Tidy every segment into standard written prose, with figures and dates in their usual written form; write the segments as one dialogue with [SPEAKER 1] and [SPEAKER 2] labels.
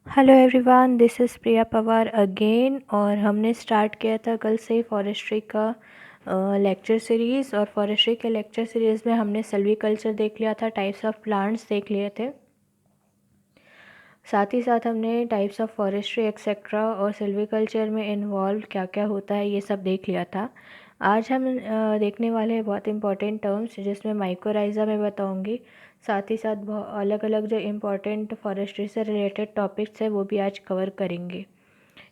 [SPEAKER 1] Hello everyone, this is Priya Pawar again. और हमने start किया था कल से फॉरेस्ट्री का लेक्चर सीरीज़। और फॉरेस्ट्री के लेक्चर सीरीज़ में हमने सिल्वीकल्चर देख लिया था, टाइप्स ऑफ प्लांट्स देख लिए थे। साथ ही साथ हमने टाइप्स ऑफ फॉरेस्ट्री एक्सेट्रा और सिल्वीकल्चर में इन्वॉल्व क्या क्या होता है ये सब देख लिया था। आज हम देखने वाले हैं बहुत इंपॉर्टेंट टर्म्स, जिसमें माइकोराइज़ा मैं बताऊंगी। साथ ही साथ अलग अलग जो इम्पोर्टेंट फॉरेस्ट्री से रिलेटेड टॉपिक्स है वो भी आज कवर करेंगे।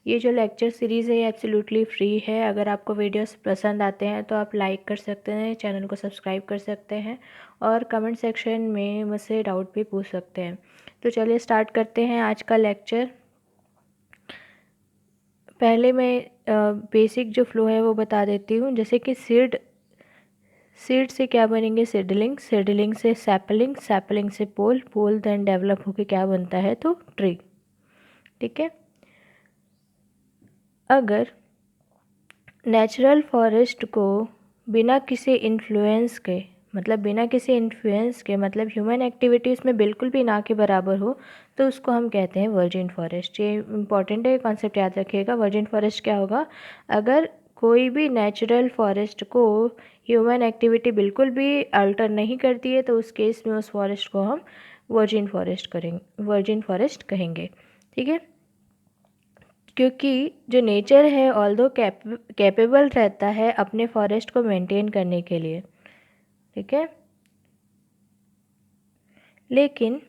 [SPEAKER 1] ये जो लेक्चर सीरीज़ है ये एब्सोल्युटली फ्री है। अगर आपको वीडियोस पसंद आते हैं तो आप लाइक कर सकते हैं, चैनल को सब्सक्राइब कर सकते हैं और कमेंट सेक्शन में मुझसे डाउट भी पूछ सकते हैं। तो चलिए स्टार्ट करते हैं आज का लेक्चर। पहले मैं बेसिक जो फ्लो है वो बता देती हूँ। जैसे कि सीड से क्या बनेंगे? सीडलिंग, सीडलिंग से सैपलिंग, सैपलिंग से पोल, पोल देन डेवलप होके क्या बनता है? तो ट्री। ठीक है। अगर नेचुरल फॉरेस्ट को बिना किसी इन्फ्लुएंस के, मतलब ह्यूमन एक्टिविटी उसमें बिल्कुल भी ना के बराबर हो, तो उसको हम कहते हैं वर्जिन फॉरेस्ट। ये इंपॉर्टेंट है, कॉन्सेप्ट याद रखिएगा। वर्जिन फॉरेस्ट क्या होगा? अगर कोई भी नेचुरल फॉरेस्ट को ह्यूमन एक्टिविटी बिल्कुल भी अल्टर नहीं करती है तो उस केस में उस फॉरेस्ट को हम वर्जिन फॉरेस्ट कहेंगे। ठीक है। क्योंकि जो नेचर है ऑल्दो कैपेबल रहता है अपने फॉरेस्ट को मेंटेन करने के लिए। ठीक है। लेकिन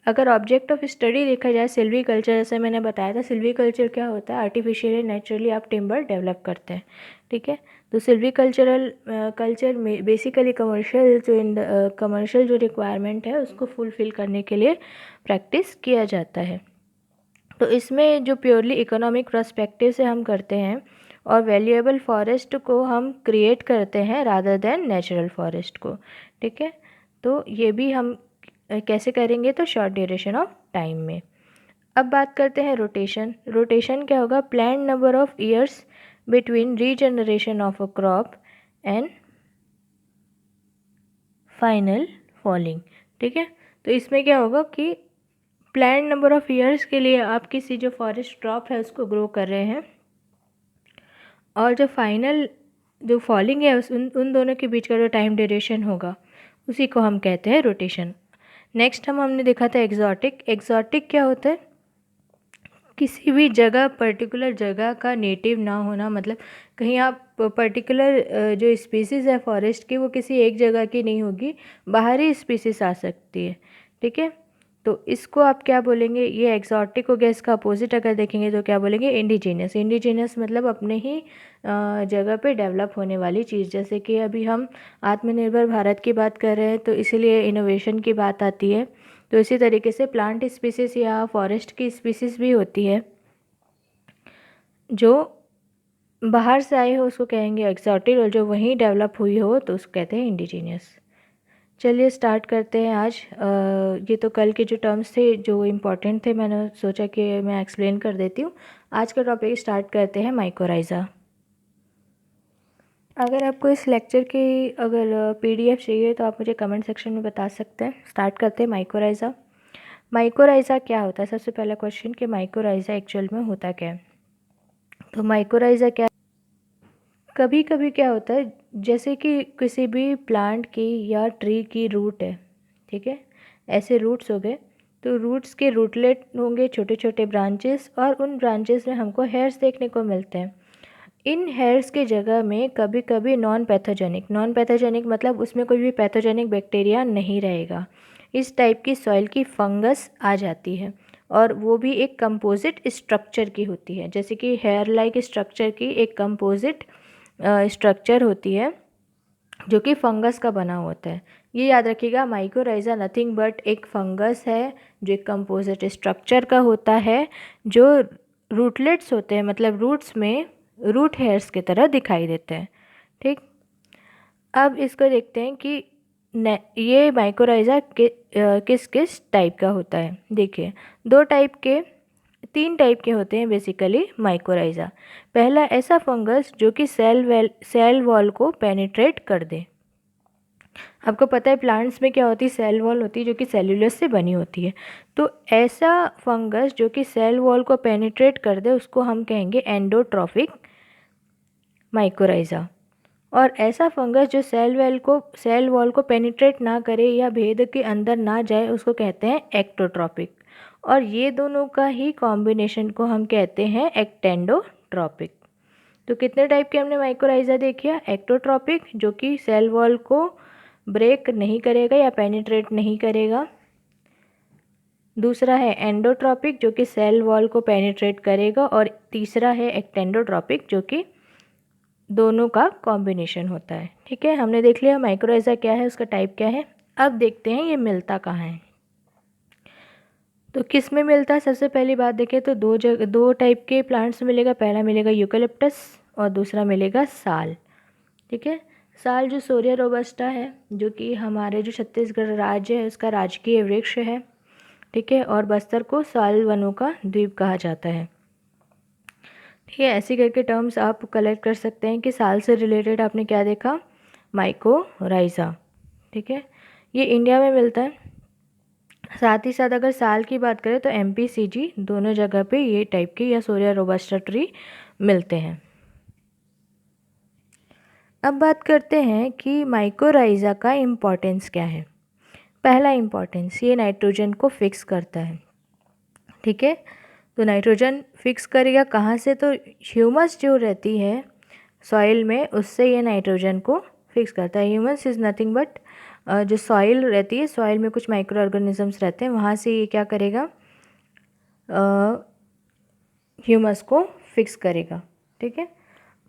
[SPEAKER 1] अगर ऑब्जेक्ट ऑफ स्टडी देखा जाए सिल्वीकल्चर, जैसे मैंने बताया था, सिल्वीकल्चर क्या होता है? आर्टिफिशियली नेचुरली आप टिम्बर डेवलप करते हैं। ठीक है। तो सिल्वीकल्चरल कल्चर में बेसिकली कमर्शियल जो रिक्वायरमेंट है उसको फुलफ़िल करने के लिए प्रैक्टिस किया जाता है। तो इसमें जो प्योरली इकोनॉमिक पर्सपेक्टिव से हम करते हैं और वैल्यूएबल फॉरेस्ट को हम क्रिएट करते हैं रादर देन नेचुरल फॉरेस्ट को। ठीक है। तो ये भी हम कैसे करेंगे? तो शॉर्ट ड्यूरेशन ऑफ टाइम में। अब बात करते हैं रोटेशन। रोटेशन क्या होगा? Planned number of years between regeneration of a crop and final falling. ठीक है। तो इसमें क्या होगा कि प्लान्ड नंबर ऑफ ईयर्स के लिए आप किसी जो फॉरेस्ट क्रॉप है उसको ग्रो कर रहे हैं, और जो फाइनल जो फॉलिंग है उन दोनों के बीच का जो टाइम ड्यूरेशन होगा उसी को हम कहते हैं रोटेशन। नेक्स्ट हमने देखा था एग्जॉटिक। एग्जॉटिक क्या होता है? किसी भी जगह, पर्टिकुलर जगह का नेटिव ना होना। मतलब कहीं आप पर्टिकुलर जो स्पीसीज़ है फॉरेस्ट की वो किसी एक जगह की नहीं होगी, बाहरी स्पीसीज़ आ सकती है। ठीक है। तो इसको आप क्या बोलेंगे? ये एक्सॉटिक हो गया। इसका अपोजिट अगर देखेंगे तो क्या बोलेंगे? इंडिजीनियस। इंडिजीनियस मतलब अपने ही जगह पे डेवलप होने वाली चीज़। जैसे कि अभी हम आत्मनिर्भर भारत की बात कर रहे हैं तो इसीलिए इनोवेशन की बात आती है। तो इसी तरीके से प्लांट स्पीसीज़ या फॉरेस्ट की स्पीसीज़ भी होती है जो बाहर से आई हो उसको कहेंगे एक्सॉटिक, और जो वहीं डेवलप हुई हो तो उसको कहते हैं इंडिजीनियस। चलिए स्टार्ट करते हैं आज। ये तो कल के जो टर्म्स थे जो इम्पोर्टेंट थे, मैंने सोचा कि मैं एक्सप्लेन कर देती हूँ। आज का टॉपिक स्टार्ट करते हैं माइकोराइज़ा। अगर आपको इस लेक्चर की अगर पीडीएफ चाहिए तो आप मुझे कमेंट सेक्शन में बता सकते हैं। स्टार्ट करते हैं माइकोराइज़ा। माइकोराइज़ा क्या होता है? सबसे पहला क्वेश्चन कि माइकोराइज़ा एक्चुअल में होता क्या है? तो माइकोराइज़ा क्या, कभी कभी क्या होता है जैसे कि किसी भी प्लांट की या ट्री की रूट है। ठीक है। ऐसे रूट्स हो गए, तो रूट्स के रूटलेट होंगे, छोटे छोटे ब्रांचेस, और उन ब्रांचेस में हमको हेयर्स देखने को मिलते हैं। इन हेयर्स के जगह में कभी कभी नॉन पैथोजेनिक मतलब उसमें कोई भी पैथोजेनिक बैक्टीरिया नहीं रहेगा, इस टाइप की सॉइल की फंगस आ जाती है, और वो भी एक कंपोजिट स्ट्रक्चर की होती है। जैसे कि हेयर लाइक स्ट्रक्चर की एक कंपोजिट स्ट्रक्चर होती है जो कि फंगस का बना होता है। ये याद रखिएगा, माइकोराइज़ा नथिंग बट एक फंगस है जो एक कंपोजिट स्ट्रक्चर का होता है, जो रूटलेट्स होते हैं, मतलब रूट्स में रूट हेयर्स की तरह दिखाई देते हैं। ठीक। अब इसको देखते हैं कि ये माइकोराइज़ा किस किस टाइप का होता है। देखिए, तीन टाइप के होते हैं बेसिकली माइकोराइज़ा। पहला ऐसा फंगस जो कि सेल वॉल को पेनिट्रेट कर दे। आपको पता है प्लांट्स में क्या होती है, सेल वॉल होती है जो कि सेल्यूलोज से बनी होती है। तो ऐसा फंगस जो कि सेल वॉल को पेनिट्रेट कर दे उसको हम कहेंगे एंडोट्रॉफिक माइकोराइजा। और ऐसा फंगस जो सेल वॉल को पेनिट्रेट ना करे या भेद के अंदर ना जाए उसको कहते हैं एक्टोट्रॉपिक। और ये दोनों का ही कॉम्बिनेशन को हम कहते हैं एक्टेंडोट्रॉपिक। तो कितने टाइप के हमने माइकोराइजा देखिए, एक्टोट्रॉपिक जो कि सेल वॉल को ब्रेक नहीं करेगा या पेनिट्रेट नहीं करेगा, दूसरा है एंडोट्रॉपिक जो कि सेल वॉल को पेनिट्रेट करेगा, और तीसरा है एक्टेंडोट्रॉपिक जो कि दोनों का कॉम्बिनेशन होता है। ठीक है, हमने देख लिया माइकोराइजा क्या है, उसका टाइप क्या है। अब देखते हैं ये मिलता कहाँ है। तो किस में मिलता है, सबसे पहली बात देखें तो दो टाइप के प्लांट्स मिलेगा। पहला मिलेगा यूकेलिप्टस और दूसरा मिलेगा साल। ठीक है, साल जो सोरिया रोबस्टा है जो कि हमारे जो छत्तीसगढ़ राज्य है उसका राजकीय वृक्ष है। ठीक है, और बस्तर को साल वनों का द्वीप कहा जाता है। ठीक है, ऐसी करके टर्म्स आप कलेक्ट कर सकते हैं कि साल से रिलेटेड आपने क्या देखा, माइकोराइजा। ठीक है, ये इंडिया में मिलता है। साथ ही साथ अगर साल की बात करें तो एमपी सीजी दोनों जगह पे ये टाइप के या सोरिया रोबस्टा ट्री मिलते हैं। अब बात करते हैं कि माइकोराइजा का इम्पोर्टेंस क्या है। पहला इम्पोर्टेंस, ये नाइट्रोजन को फिक्स करता है। ठीक है, तो नाइट्रोजन फिक्स करेगा कहाँ से, तो ह्यूमस जो रहती है सॉइल में उससे ये नाइट्रोजन को फिक्स करता है। ह्यूमस इज़ नथिंग बट जो सॉइल रहती है, सॉइल में कुछ माइक्रो ऑर्गेनिजम्स रहते हैं, वहाँ से ये क्या करेगा, ह्यूमस को फिक्स करेगा। ठीक है,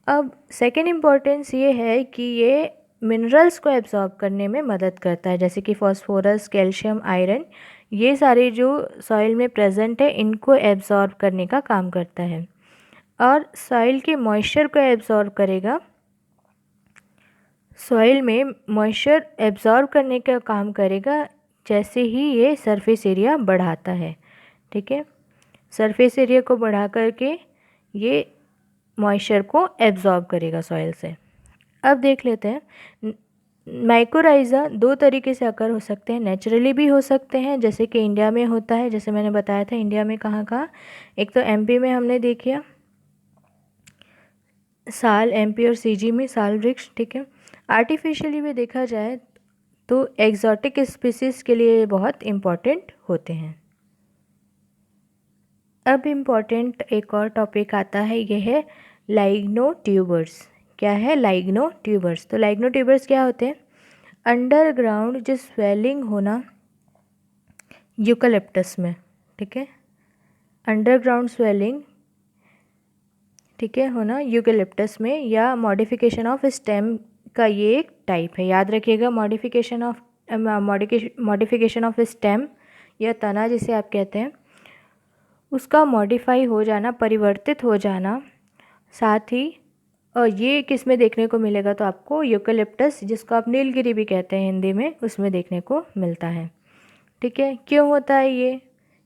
[SPEAKER 1] अब सेकेंड इम्पॉर्टेंस ये है कि ये मिनरल्स को एब्जॉर्ब करने में मदद करता है, जैसे कि फॉस्फोरस, कैल्शियम, आयरन, ये सारे जो सॉइल में प्रेजेंट है इनको एब्जॉर्ब करने का काम करता है। और सॉइल के मॉइस्चर को एब्जॉर्ब करेगा, सॉइल में मॉइस्चर एब्जॉर्ब करने का काम करेगा जैसे ही ये सरफेस एरिया बढ़ाता है। ठीक है, सरफेस एरिया को बढ़ा करके ये मॉइस्चर को एब्जॉर्ब करेगा सॉइल से। अब देख लेते हैं माइकोराइज़ा दो तरीके से अकर हो सकते हैं, नेचुरली भी हो सकते हैं जैसे कि इंडिया में होता है, जैसे मैंने बताया था इंडिया में कहाँ कहाँ, एक तो एमपी में हमने देखिए साल, एमपी और सीजी में साल वृक्ष। ठीक है, आर्टिफिशियली भी देखा जाए तो एक्जॉटिक स्पीसीज़ के लिए बहुत इम्पॉर्टेंट होते हैं। अब इम्पॉर्टेंट एक और टॉपिक आता है, यह है लाइग्नोट्यूबर्स। क्या है, लाइग्नोट्यूबर्स। तो लाइग्नोट्यूबर्स क्या होते हैं, अंडरग्राउंड जो स्वेलिंग होना यूकेलिप्टस में। ठीक है, अंडरग्राउंड स्वेलिंग, ठीक है, होना यूकेलिप्टस में, या मॉडिफिकेशन ऑफ स्टेम का ये एक टाइप है। याद रखिएगा, मॉडिफिकेशन ऑफ स्टेम या तना जिसे आप कहते हैं, उसका मॉडिफाई हो जाना, परिवर्तित हो जाना। साथ ही ये किस में देखने को मिलेगा, तो आपको यूकेलिप्टस जिसको आप नीलगिरी भी कहते हैं हिंदी में, उसमें देखने को मिलता है। ठीक है, क्यों होता है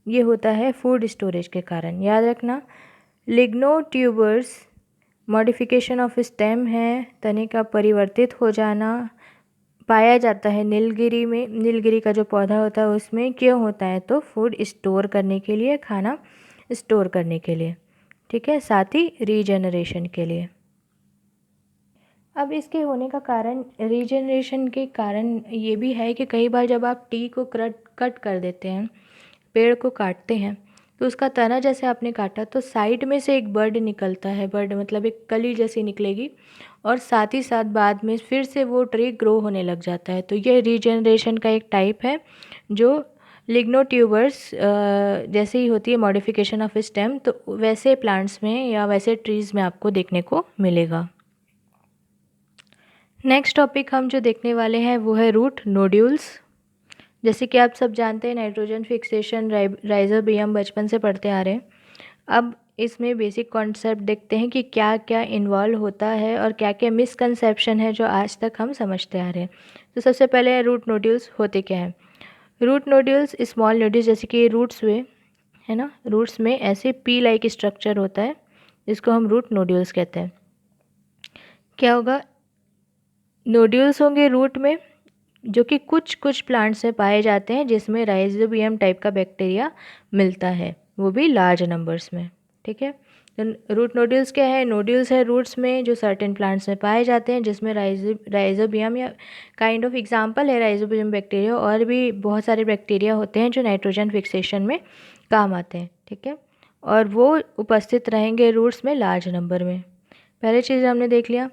[SPEAKER 1] ये होता है फूड स्टोरेज के कारण। याद रखना, लिग्नोट्यूबर्स मॉडिफिकेशन ऑफ स्टेम है, तने का परिवर्तित हो जाना पाया जाता है नीलगिरी में। नीलगिरी का जो पौधा होता है उसमें क्यों होता है, तो फूड स्टोर करने के लिए, खाना स्टोर करने के लिए। ठीक है, साथ ही रीजनरेशन के लिए। अब इसके होने का कारण, रीजनरेशन के कारण ये भी है कि कई बार जब आप टी को कट कर देते हैं, पेड़ को काटते हैं, तो उसका तना जैसे आपने काटा तो साइड में से एक बर्ड निकलता है, बर्ड मतलब एक कली जैसी निकलेगी, और साथ ही साथ बाद में फिर से वो ट्री ग्रो होने लग जाता है। तो ये रीजनरेशन का एक टाइप है जो लिग्नोट्यूबर्स जैसे ही होती है मॉडिफिकेशन ऑफ स्टेम, तो वैसे प्लांट्स में या वैसे ट्रीज़ में आपको देखने को मिलेगा। नेक्स्ट टॉपिक हम जो देखने वाले हैं वो है रूट नोड्यूल्स। जैसे कि आप सब जानते हैं नाइट्रोजन फिक्सेशन राइजोबियम बचपन से पढ़ते आ रहे हैं। अब इसमें बेसिक कॉन्सेप्ट देखते हैं कि क्या क्या इन्वॉल्व होता है और क्या क्या मिसकंसेप्शन है जो आज तक हम समझते आ रहे हैं। तो सबसे पहले रूट नोड्यूल्स होते क्या हैं। रूट नोड्यूल्स स्मॉल नोड्यूल्स, जैसे कि रूट्स हुए है ना, रूट्स में ऐसे पी लाइक स्ट्रक्चर होता है जिसको हम रूट नोड्यूल्स कहते हैं। क्या होगा, नोड्यूल्स होंगे रूट में, जो कि कुछ कुछ प्लांट्स में पाए जाते हैं जिसमें राइजोबियम टाइप का बैक्टीरिया मिलता है, वो भी लार्ज नंबर्स में। ठीक है, तो रूट नोड्यूल्स क्या है? नोड्यूल्स है रूट्स में जो सर्टेन प्लांट्स में पाए जाते हैं जिसमें राइजोबियम या काइंड ऑफ एग्जांपल है राइजोबियम बैक्टीरिया, और भी बहुत सारे बैक्टीरिया होते हैं जो नाइट्रोजन फिक्सेशन में काम आते हैं। ठीक है, और वो उपस्थित रहेंगे रूट्स में लार्ज नंबर में। पहले चीज़ हमने देख लिया।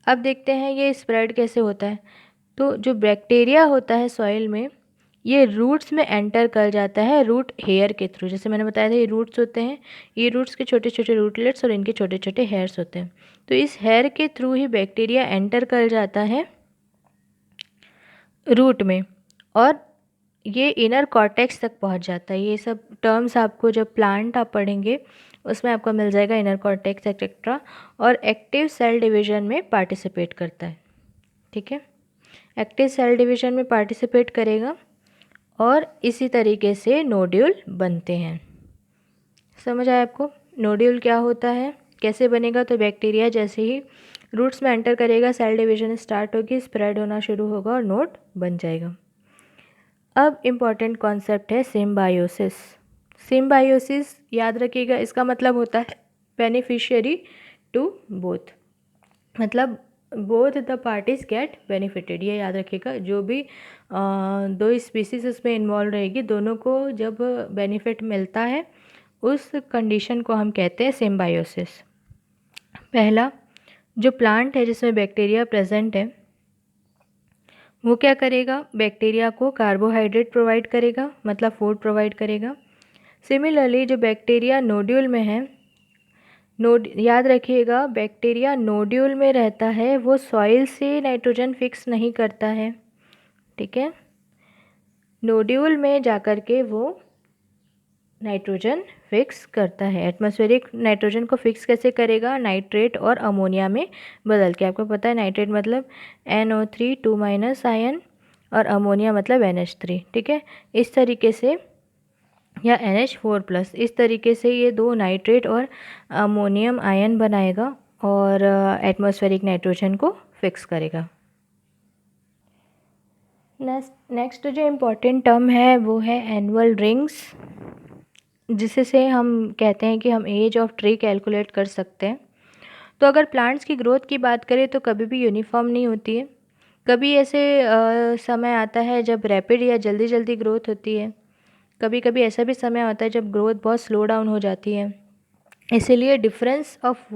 [SPEAKER 1] अब देखते हैं ये स्प्रेड कैसे होता है। तो जो बैक्टीरिया होता है सॉइल में, ये रूट्स में एंटर कर जाता है रूट हेयर के थ्रू। जैसे मैंने बताया था ये रूट्स होते हैं, ये रूट्स के छोटे छोटे रूटलेट्स और इनके छोटे छोटे हेयर्स होते हैं। तो इस हेयर के थ्रू ही बैक्टीरिया एंटर कर जाता है रूट में, और ये इनर कॉर्टेक्स तक पहुंच जाता है। ये सब टर्म्स आपको जब प्लांट आप पढ़ेंगे उसमें आपको मिल जाएगा, इनर कॉर्टेक्स एक्सेट्रा, और एक्टिव सेल डिवीजन में पार्टिसिपेट करता है। ठीक है, एक्टिव सेल डिवीजन में पार्टिसिपेट करेगा और इसी तरीके से नोड्यूल बनते हैं। समझ आया आपको नोड्यूल क्या होता है, कैसे बनेगा? तो बैक्टीरिया जैसे ही रूट्स में एंटर करेगा, सेल डिवीजन स्टार्ट होगी, स्प्रेड होना शुरू होगा और नोड बन जाएगा। अब इम्पॉर्टेंट कॉन्सेप्ट है सिम्बायोसिस। सिम्बायोसिस याद रखिएगा, इसका मतलब होता है बेनिफिशियरी टू बोथ, मतलब both the parties get benefited. ये याद रखिएगा, जो भी दो स्पीसीज उसमें इन्वॉल्व रहेगी, दोनों को जब बेनिफिट मिलता है उस कंडीशन को हम कहते हैं सिम्बायोसिस। पहला, जो प्लांट है जिसमें बैक्टीरिया प्रेजेंट है वो क्या करेगा? बैक्टीरिया को कार्बोहाइड्रेट प्रोवाइड करेगा, मतलब फूड प्रोवाइड करेगा। सिमिलरली जो बैक्टीरिया नोड्यूल में है, याद रखिएगा बैक्टीरिया नोड्यूल में रहता है, वो सॉइल से नाइट्रोजन फिक्स नहीं करता है। ठीक है, नोड्यूल में जाकर के वो नाइट्रोजन फिक्स करता है। एटमॉस्फेरिक नाइट्रोजन को फिक्स कैसे करेगा? नाइट्रेट और अमोनिया में बदल के। आपको पता है नाइट्रेट मतलब NO3 2- आयन और अमोनिया मतलब NH3। ठीक है, इस तरीके से, या NH4+, इस तरीके से ये दो नाइट्रेट और अमोनियम आयन बनाएगा और एटमॉस्फेरिक नाइट्रोजन को फिक्स करेगा। नेक्स्ट जो इम्पोर्टेंट टर्म है वो है एनुअल रिंग्स, जिससे हम कहते हैं कि हम एज ऑफ ट्री कैलकुलेट कर सकते हैं। तो अगर प्लांट्स की ग्रोथ की बात करें तो कभी भी यूनिफॉर्म नहीं होती है। कभी ऐसे समय आता है जब रैपिड या जल्दी जल्दी ग्रोथ होती है, कभी कभी ऐसा भी समय आता है जब ग्रोथ बहुत स्लो डाउन हो जाती है। इसीलिए डिफरेंस ऑफ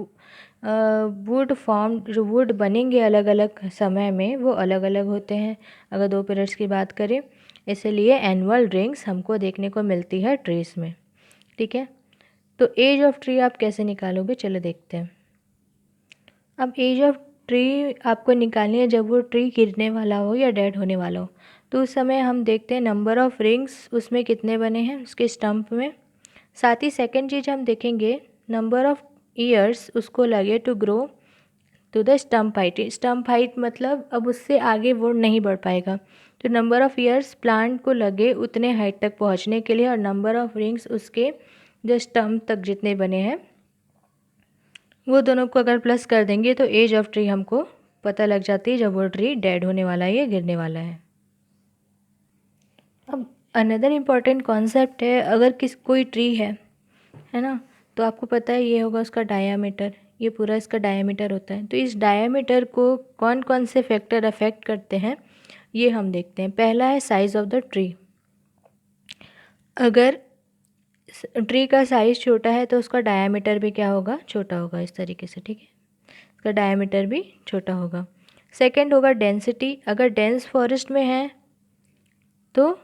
[SPEAKER 1] वुड फॉर्म, जो वुड बनेंगे अलग अलग समय में वो अलग अलग होते हैं अगर 2 पीरियड्स की बात करें। इसलिए एनुअल रिंग्स हमको देखने को मिलती है ट्रीज में। ठीक है, तो एज ऑफ ट्री आप कैसे निकालोगे, चलो देखते हैं। अब एज ऑफ ट्री आपको निकालनी है जब वो ट्री गिरने वाला हो या डेड होने वाला हो। तो उस समय हम देखते हैं नंबर ऑफ़ रिंग्स उसमें कितने बने हैं उसके स्टम्प में। साथ ही सेकंड चीज़ हम देखेंगे नंबर ऑफ़ ईयर्स उसको लगे to grow to the stump height. Stump height मतलब अब उससे आगे वो नहीं बढ़ पाएगा, तो नंबर ऑफ़ ईयर्स प्लांट को लगे उतने हाइट तक पहुंचने के लिए, और नंबर ऑफ़ रिंग्स उसके जो स्टम्प तक जितने बने हैं वो दोनों को अगर प्लस कर देंगे तो एज ऑफ ट्री हमको पता लग जाती है जब वो ट्री डेड होने वाला है या गिरने वाला है। अब अनदर इम्पॉर्टेंट कॉन्सेप्ट है, अगर कोई ट्री है ना, तो आपको पता है ये होगा उसका डायामीटर, ये पूरा इसका डायामीटर होता है। तो इस डायामीटर को कौन कौन से फैक्टर अफेक्ट करते हैं ये हम देखते हैं। पहला है साइज़ ऑफ द ट्री। अगर ट्री का साइज़ छोटा है तो उसका डायामीटर भी क्या होगा? छोटा होगा, इस तरीके से। ठीक है, इसका डायामीटर भी छोटा होगा। सेकंड होगा डेंसिटी। अगर डेंस फॉरेस्ट में है तो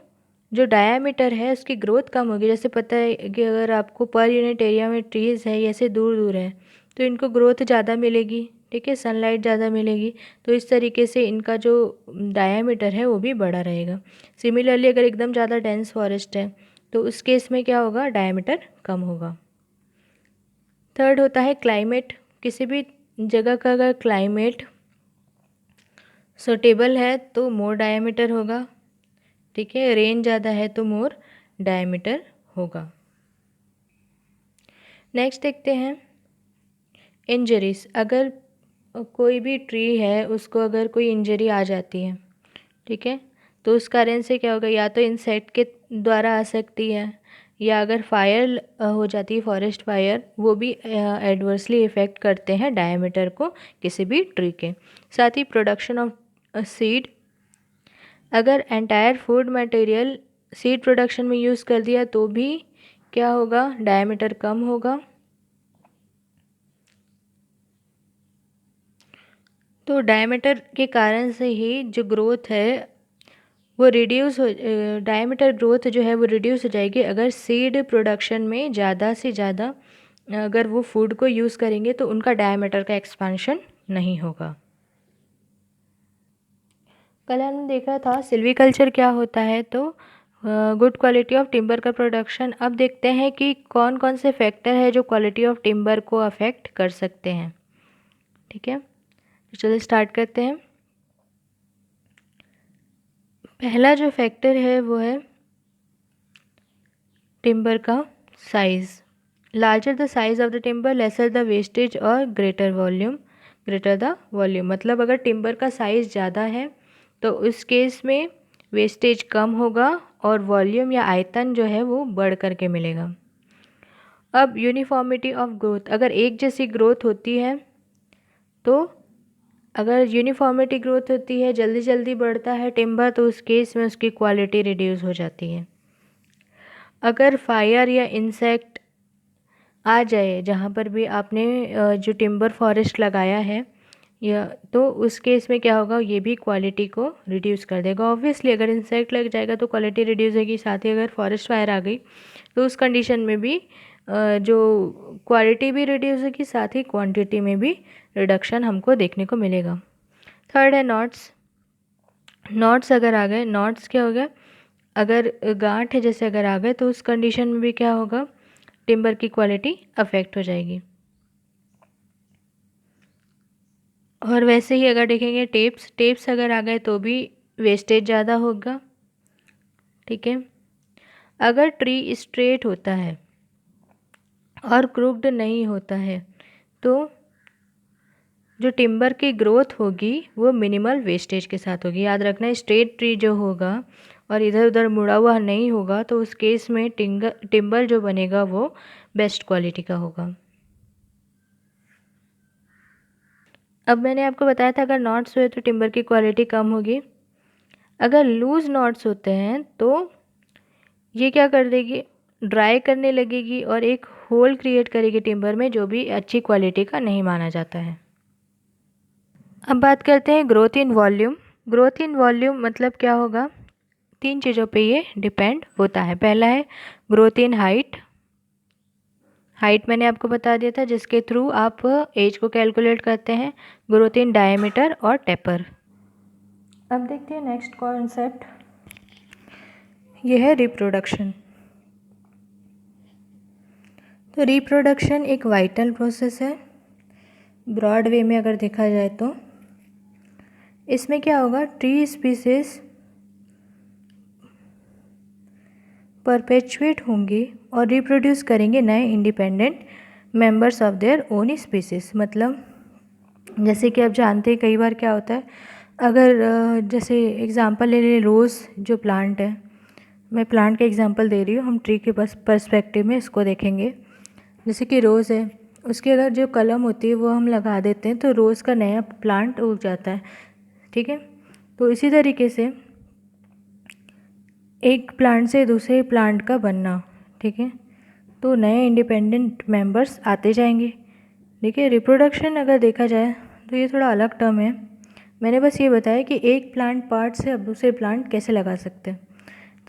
[SPEAKER 1] जो डायामीटर है उसकी ग्रोथ कम होगी। जैसे पता है कि अगर आपको पर यूनिट एरिया में ट्रीज़ है ऐसे दूर दूर है तो इनको ग्रोथ ज़्यादा मिलेगी। ठीक है, सनलाइट ज़्यादा मिलेगी, तो इस तरीके से इनका जो डायामीटर है वो भी बड़ा रहेगा। सिमिलरली अगर एकदम ज़्यादा डेंस फॉरेस्ट है तो उस केस में क्या होगा? डायामीटर कम होगा। थर्ड होता है क्लाइमेट। किसी भी जगह का अगर क्लाइमेट सूटेबल है तो मोर डायामीटर होगा। ठीक है, रेन ज़्यादा है तो मोर डायामीटर होगा। नेक्स्ट देखते हैं इंजरीज। अगर कोई भी ट्री है उसको अगर कोई इंजरी आ जाती है, ठीक है, तो उस कारण से क्या होगा, या तो इंसेक्ट के द्वारा आ सकती है, या अगर फायर हो जाती है, फॉरेस्ट फायर, वो भी एडवर्सली इफ़ेक्ट करते हैं डायमीटर को किसी भी ट्री के। साथ ही प्रोडक्शन ऑफ सीड, अगर entire food material seed production में यूज़ कर दिया तो भी क्या होगा, डायमीटर कम होगा। तो डायमीटर के कारण से ही जो ग्रोथ है वो रिड्यूस हो, डायमीटर ग्रोथ जो है वो रिड्यूस हो जाएगी अगर सीड प्रोडक्शन में ज़्यादा से ज़्यादा अगर वो फूड को यूज़ करेंगे तो उनका डायमीटर का एक्सपेंशन नहीं होगा। कल हमने देखा था सिल्वीकल्चर क्या होता है, तो गुड क्वालिटी ऑफ टिम्बर का प्रोडक्शन। अब देखते हैं कि कौन कौन से फैक्टर है जो क्वालिटी ऑफ टिम्बर को अफेक्ट कर सकते हैं। ठीक है, तो चलिए स्टार्ट करते हैं। पहला जो फैक्टर है वो है टिम्बर का size. Larger the size of the timber lesser the wastage और ग्रेटर द वॉल्यूम। मतलब अगर टिम्बर का साइज़ ज़्यादा है तो उस केस में वेस्टेज कम होगा और वॉल्यूम या आयतन जो है वो बढ़ करके मिलेगा। अब यूनिफॉर्मिटी ऑफ ग्रोथ, अगर एक जैसी ग्रोथ होती है तो अगर यूनिफॉर्मिटी ग्रोथ होती है, जल्दी जल्दी बढ़ता है टिम्बर, तो उस केस में उसकी क्वालिटी रिड्यूस हो जाती है। अगर फायर या इंसेक्ट आ जाए जहाँ पर भी आपने जो टिम्बर फॉरेस्ट लगाया है, या तो उस केस में क्या होगा, ये भी क्वालिटी को रिड्यूस कर देगा। ऑब्वियसली अगर इंसेक्ट लग जाएगा तो क्वालिटी रिड्यूस होगी, साथ ही अगर फॉरेस्ट फायर आ गई तो उस कंडीशन में भी जो क्वालिटी भी रिड्यूस होगी, साथ ही क्वांटिटी में भी रिडक्शन हमको देखने को मिलेगा। थर्ड है नॉट्स। नॉट्स अगर आ गए, नॉट्स क्या हो गया, अगर गांठ है जैसे अगर आ गए तो उस कंडीशन में भी क्या होगा, टिम्बर की क्वालिटी अफेक्ट हो जाएगी। और वैसे ही अगर देखेंगे टेप्स अगर आ गए तो भी वेस्टेज ज़्यादा होगा। ठीक है, अगर ट्री स्ट्रेट होता है और क्रूक्ड नहीं होता है तो जो टिम्बर की ग्रोथ होगी वो मिनिमल वेस्टेज के साथ होगी। याद रखना, स्ट्रेट ट्री जो होगा और इधर उधर मुड़ा हुआ नहीं होगा तो उस केस में टिम्बर जो बनेगा वो बेस्ट क्वालिटी का होगा। अब मैंने आपको बताया था अगर नॉट्स हुए तो टिम्बर की क्वालिटी कम होगी। अगर लूज़ नॉट्स होते हैं तो ये क्या कर देगी, ड्राई करने लगेगी और एक होल क्रिएट करेगी टिम्बर में, जो भी अच्छी क्वालिटी का नहीं माना जाता है। अब बात करते हैं growth in volume. Growth in volume मतलब क्या होगा, 3 चीज़ों पे ये डिपेंड होता है। पहला है ग्रोथ इन हाइट। हाइट मैंने आपको बता दिया था जिसके थ्रू आप एज को कैलकुलेट करते हैं। ग्रोथ इन डायमीटर और टेपर। अब देखते हैं नेक्स्ट कॉन्सेप्ट, ये है रिप्रोडक्शन। तो रिप्रोडक्शन एक वाइटल प्रोसेस है, ब्रॉड वे में अगर देखा जाए तो। इसमें क्या होगा, ट्री स्पीसीज परपेचुएट होंगे और रिप्रोड्यूस करेंगे नए independent members of their own species. मतलब जैसे कि आप जानते हैं कई बार क्या होता है, अगर जैसे एग्जांपल ले लें, रोज़ जो प्लांट है, मैं प्लांट का एग्जांपल दे रही हूँ, हम ट्री के पर्सपेक्टिव में इसको देखेंगे। जैसे कि रोज़ है, उसकी अगर जो कलम होती है वो हम लगा देते हैं तो रोज़ का नया प्लांट उग जाता है। ठीक है, तो इसी तरीके से एक प्लांट से दूसरे प्लांट का बनना, ठीक है, तो नए इंडिपेंडेंट मेंबर्स आते जाएंगे। ठीक है, रिप्रोडक्शन अगर देखा जाए तो ये थोड़ा अलग टर्म है, मैंने बस ये बताया कि एक प्लांट पार्ट से अब दूसरे प्लांट कैसे लगा सकते हैं।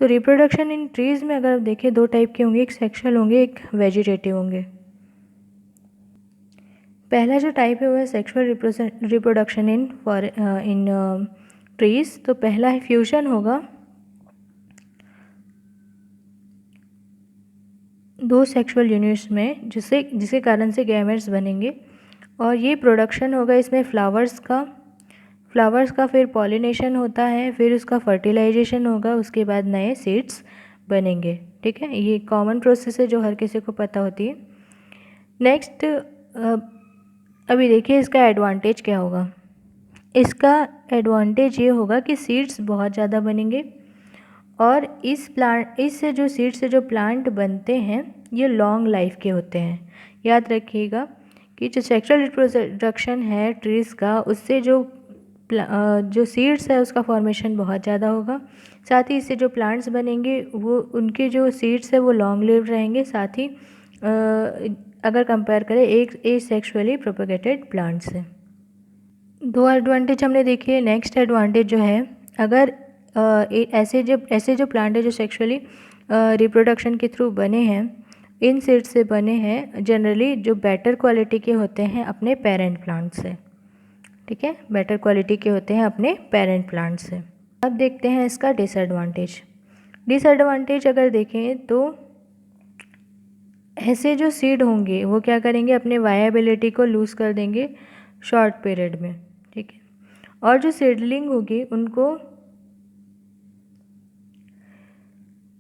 [SPEAKER 1] तो रिप्रोडक्शन इन ट्रीज़ में अगर देखें 2 टाइप के होंगे, एक सेक्शुअल होंगे, एक वेजिटेटिव होंगे। पहला जो टाइप है वो है सेक्सुअल रिप्रोडक्शन इन ट्रीज़। तो पहला है फ्यूजन होगा, 2 सेक्सुअल यूनिट्स में, जिसके कारण से गैमेट्स बनेंगे और ये प्रोडक्शन होगा इसमें फ्लावर्स का फिर पॉलिनेशन होता है, फिर उसका फर्टिलाइजेशन होगा, उसके बाद नए सीड्स बनेंगे। ठीक है, ये कॉमन प्रोसेस है जो हर किसी को पता होती है। नेक्स्ट, अभी देखिए इसका एडवांटेज क्या होगा। इसका एडवांटेज ये होगा कि सीड्स बहुत ज़्यादा बनेंगे, और इससे जो सीड से जो प्लांट बनते हैं ये लॉन्ग लाइफ के होते हैं। याद रखिएगा कि जो सेक्सुअल रिप्रोडक्शन है ट्रीज़ का, उससे जो सीड्स है उसका फॉर्मेशन बहुत ज़्यादा होगा। साथ ही इससे जो प्लांट्स बनेंगे वो उनके जो सीड्स है वो लॉन्ग लिव्ड रहेंगे। साथ ही अगर कंपेयर करें एक सेक्सुअली प्रोपेगेटेड प्लांट से। दो एडवांटेज हमने देखी है। नेक्स्ट एडवांटेज जो है, अगर ऐसे जो प्लांट है जो सेक्सुअली रिप्रोडक्शन के थ्रू बने हैं, इन सीड्स से बने हैं, जनरली जो बेटर क्वालिटी के होते हैं अपने पेरेंट प्लांट से। ठीक है, बेटर क्वालिटी के होते हैं अपने पेरेंट प्लांट से। अब देखते हैं इसका डिसएडवांटेज अगर देखें तो ऐसे जो सीड होंगे वो क्या करेंगे, अपने वायबिलिटी को लूज़ कर देंगे शॉर्ट पीरियड में। ठीक है, और जो सीडलिंग होगी उनको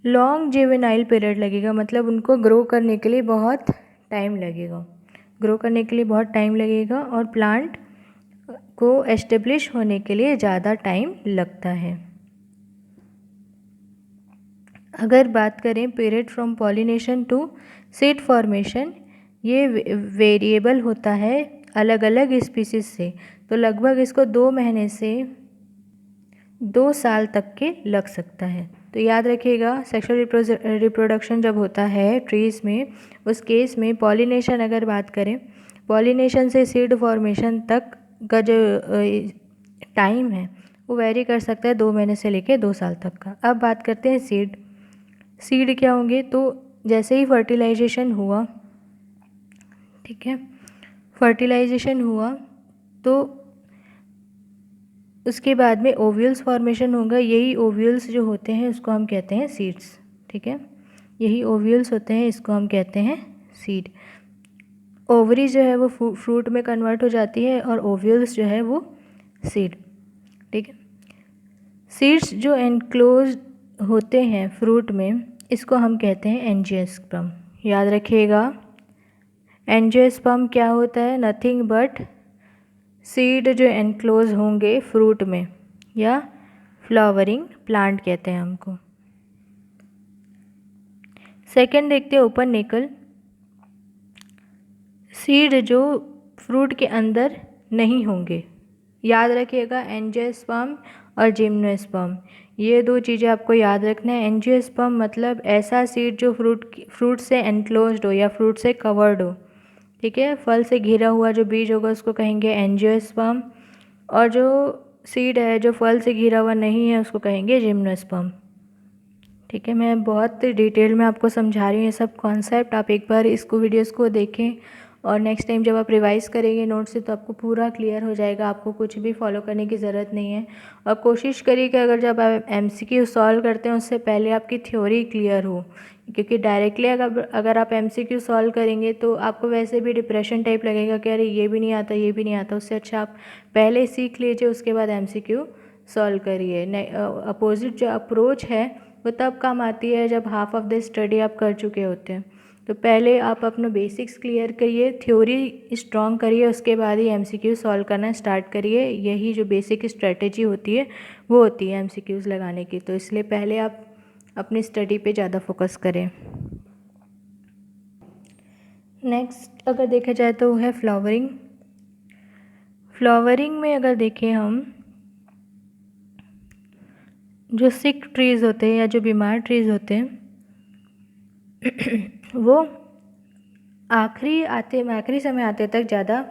[SPEAKER 1] लॉन्ग जुवेनाइल पीरियड लगेगा, मतलब उनको ग्रो करने के लिए बहुत टाइम लगेगा और प्लांट को एस्टेब्लिश होने के लिए ज़्यादा टाइम लगता है। अगर बात करें period from pollination to seed formation, ये वेरिएबल होता है अलग अलग स्पीसीज से, तो लगभग इसको 2 महीने से 2 साल तक के लग सकता है। तो याद रखिएगा, सेक्सुअल रिप्रोडक्शन जब होता है ट्रीज़ में, उस केस में पॉलिनेशन अगर बात करें, पॉलिनेशन से सीड फॉर्मेशन तक का जो टाइम है वो वेरी कर सकता है 2 महीने से लेकर 2 साल तक का। अब बात करते हैं सीड क्या होंगे। तो जैसे ही फर्टिलाइजेशन हुआ, ठीक है, फर्टिलाइजेशन हुआ तो उसके बाद में ओव्यूल्स फॉर्मेशन होगा। यही ओव्यूल्स जो होते हैं उसको हम कहते हैं सीड्स। ठीक है, यही ओव्यूल्स होते हैं, इसको हम कहते हैं सीड। ओवरी जो है वो फ्रूट में कन्वर्ट हो जाती है और ओव्यूल्स जो है वो सीड। ठीक है, सीड्स जो एनक्लोज होते हैं फ्रूट में, इसको हम कहते हैं एंजियोस्पर्म। याद रखिएगा, एंजियोस्पर्म क्या होता है, नथिंग बट सीड जो एनक्लोज होंगे फ्रूट में या फ्लावरिंग प्लांट कहते हैं हमको। सेकंड देखते हैं ओपन नेकल, सीड जो फ्रूट के अंदर नहीं होंगे। याद रखिएगा, एंजियोस्पर्म और जिम्नोस्पर्म, ये 2 चीज़ें आपको याद रखना है। एंजियोस्पर्म मतलब ऐसा सीड जो फ्रूट से एनक्लोज्ड हो या फ्रूट से कवर्ड हो। ठीक है, फल से घिरा हुआ जो बीज होगा उसको कहेंगे एंजियोस्पर्म, और जो सीड है जो फल से घिरा हुआ नहीं है उसको कहेंगे जिम्नोस्पर्म। ठीक है, मैं बहुत डिटेल में आपको समझा रही हूँ ये सब कॉन्सेप्ट। आप एक बार इसको वीडियोस को देखें और नेक्स्ट टाइम जब आप रिवाइज़ करेंगे नोट से तो आपको पूरा क्लियर हो जाएगा, आपको कुछ भी फॉलो करने की ज़रूरत नहीं है। और कोशिश करिए कि अगर जब आप MCQ सॉल्व करते हैं उससे पहले आपकी थ्योरी क्लियर हो, क्योंकि डायरेक्टली अगर आप MCQ सॉल्व करेंगे तो आपको वैसे भी डिप्रेशन टाइप लगेगा कि अरे ये भी नहीं आता, ये भी नहीं आता। उससे अच्छा आप पहले सीख लीजिए, उसके बाद MCQ सॉल्व करिए। अपोजिट जो अप्रोच है वो तब काम आती है जब हाफ ऑफ द स्टडी आप कर चुके होते हैं। तो पहले आप अपना बेसिक्स क्लियर करिए, थ्योरी स्ट्रॉन्ग करिए, उसके बाद ही MCQ सॉल्व करना स्टार्ट करिए। यही जो बेसिक स्ट्रेटजी होती है वो होती है MCQs लगाने की। तो इसलिए पहले आप अपनी स्टडी पे ज़्यादा फोकस करें। नेक्स्ट अगर देखा जाए तो वो है फ्लावरिंग। फ्लावरिंग में अगर देखें हम, जो सिक ट्रीज़ होते हैं या जो बीमार ट्रीज़ होते हैं वो आखिरी समय आते तक ज़्यादा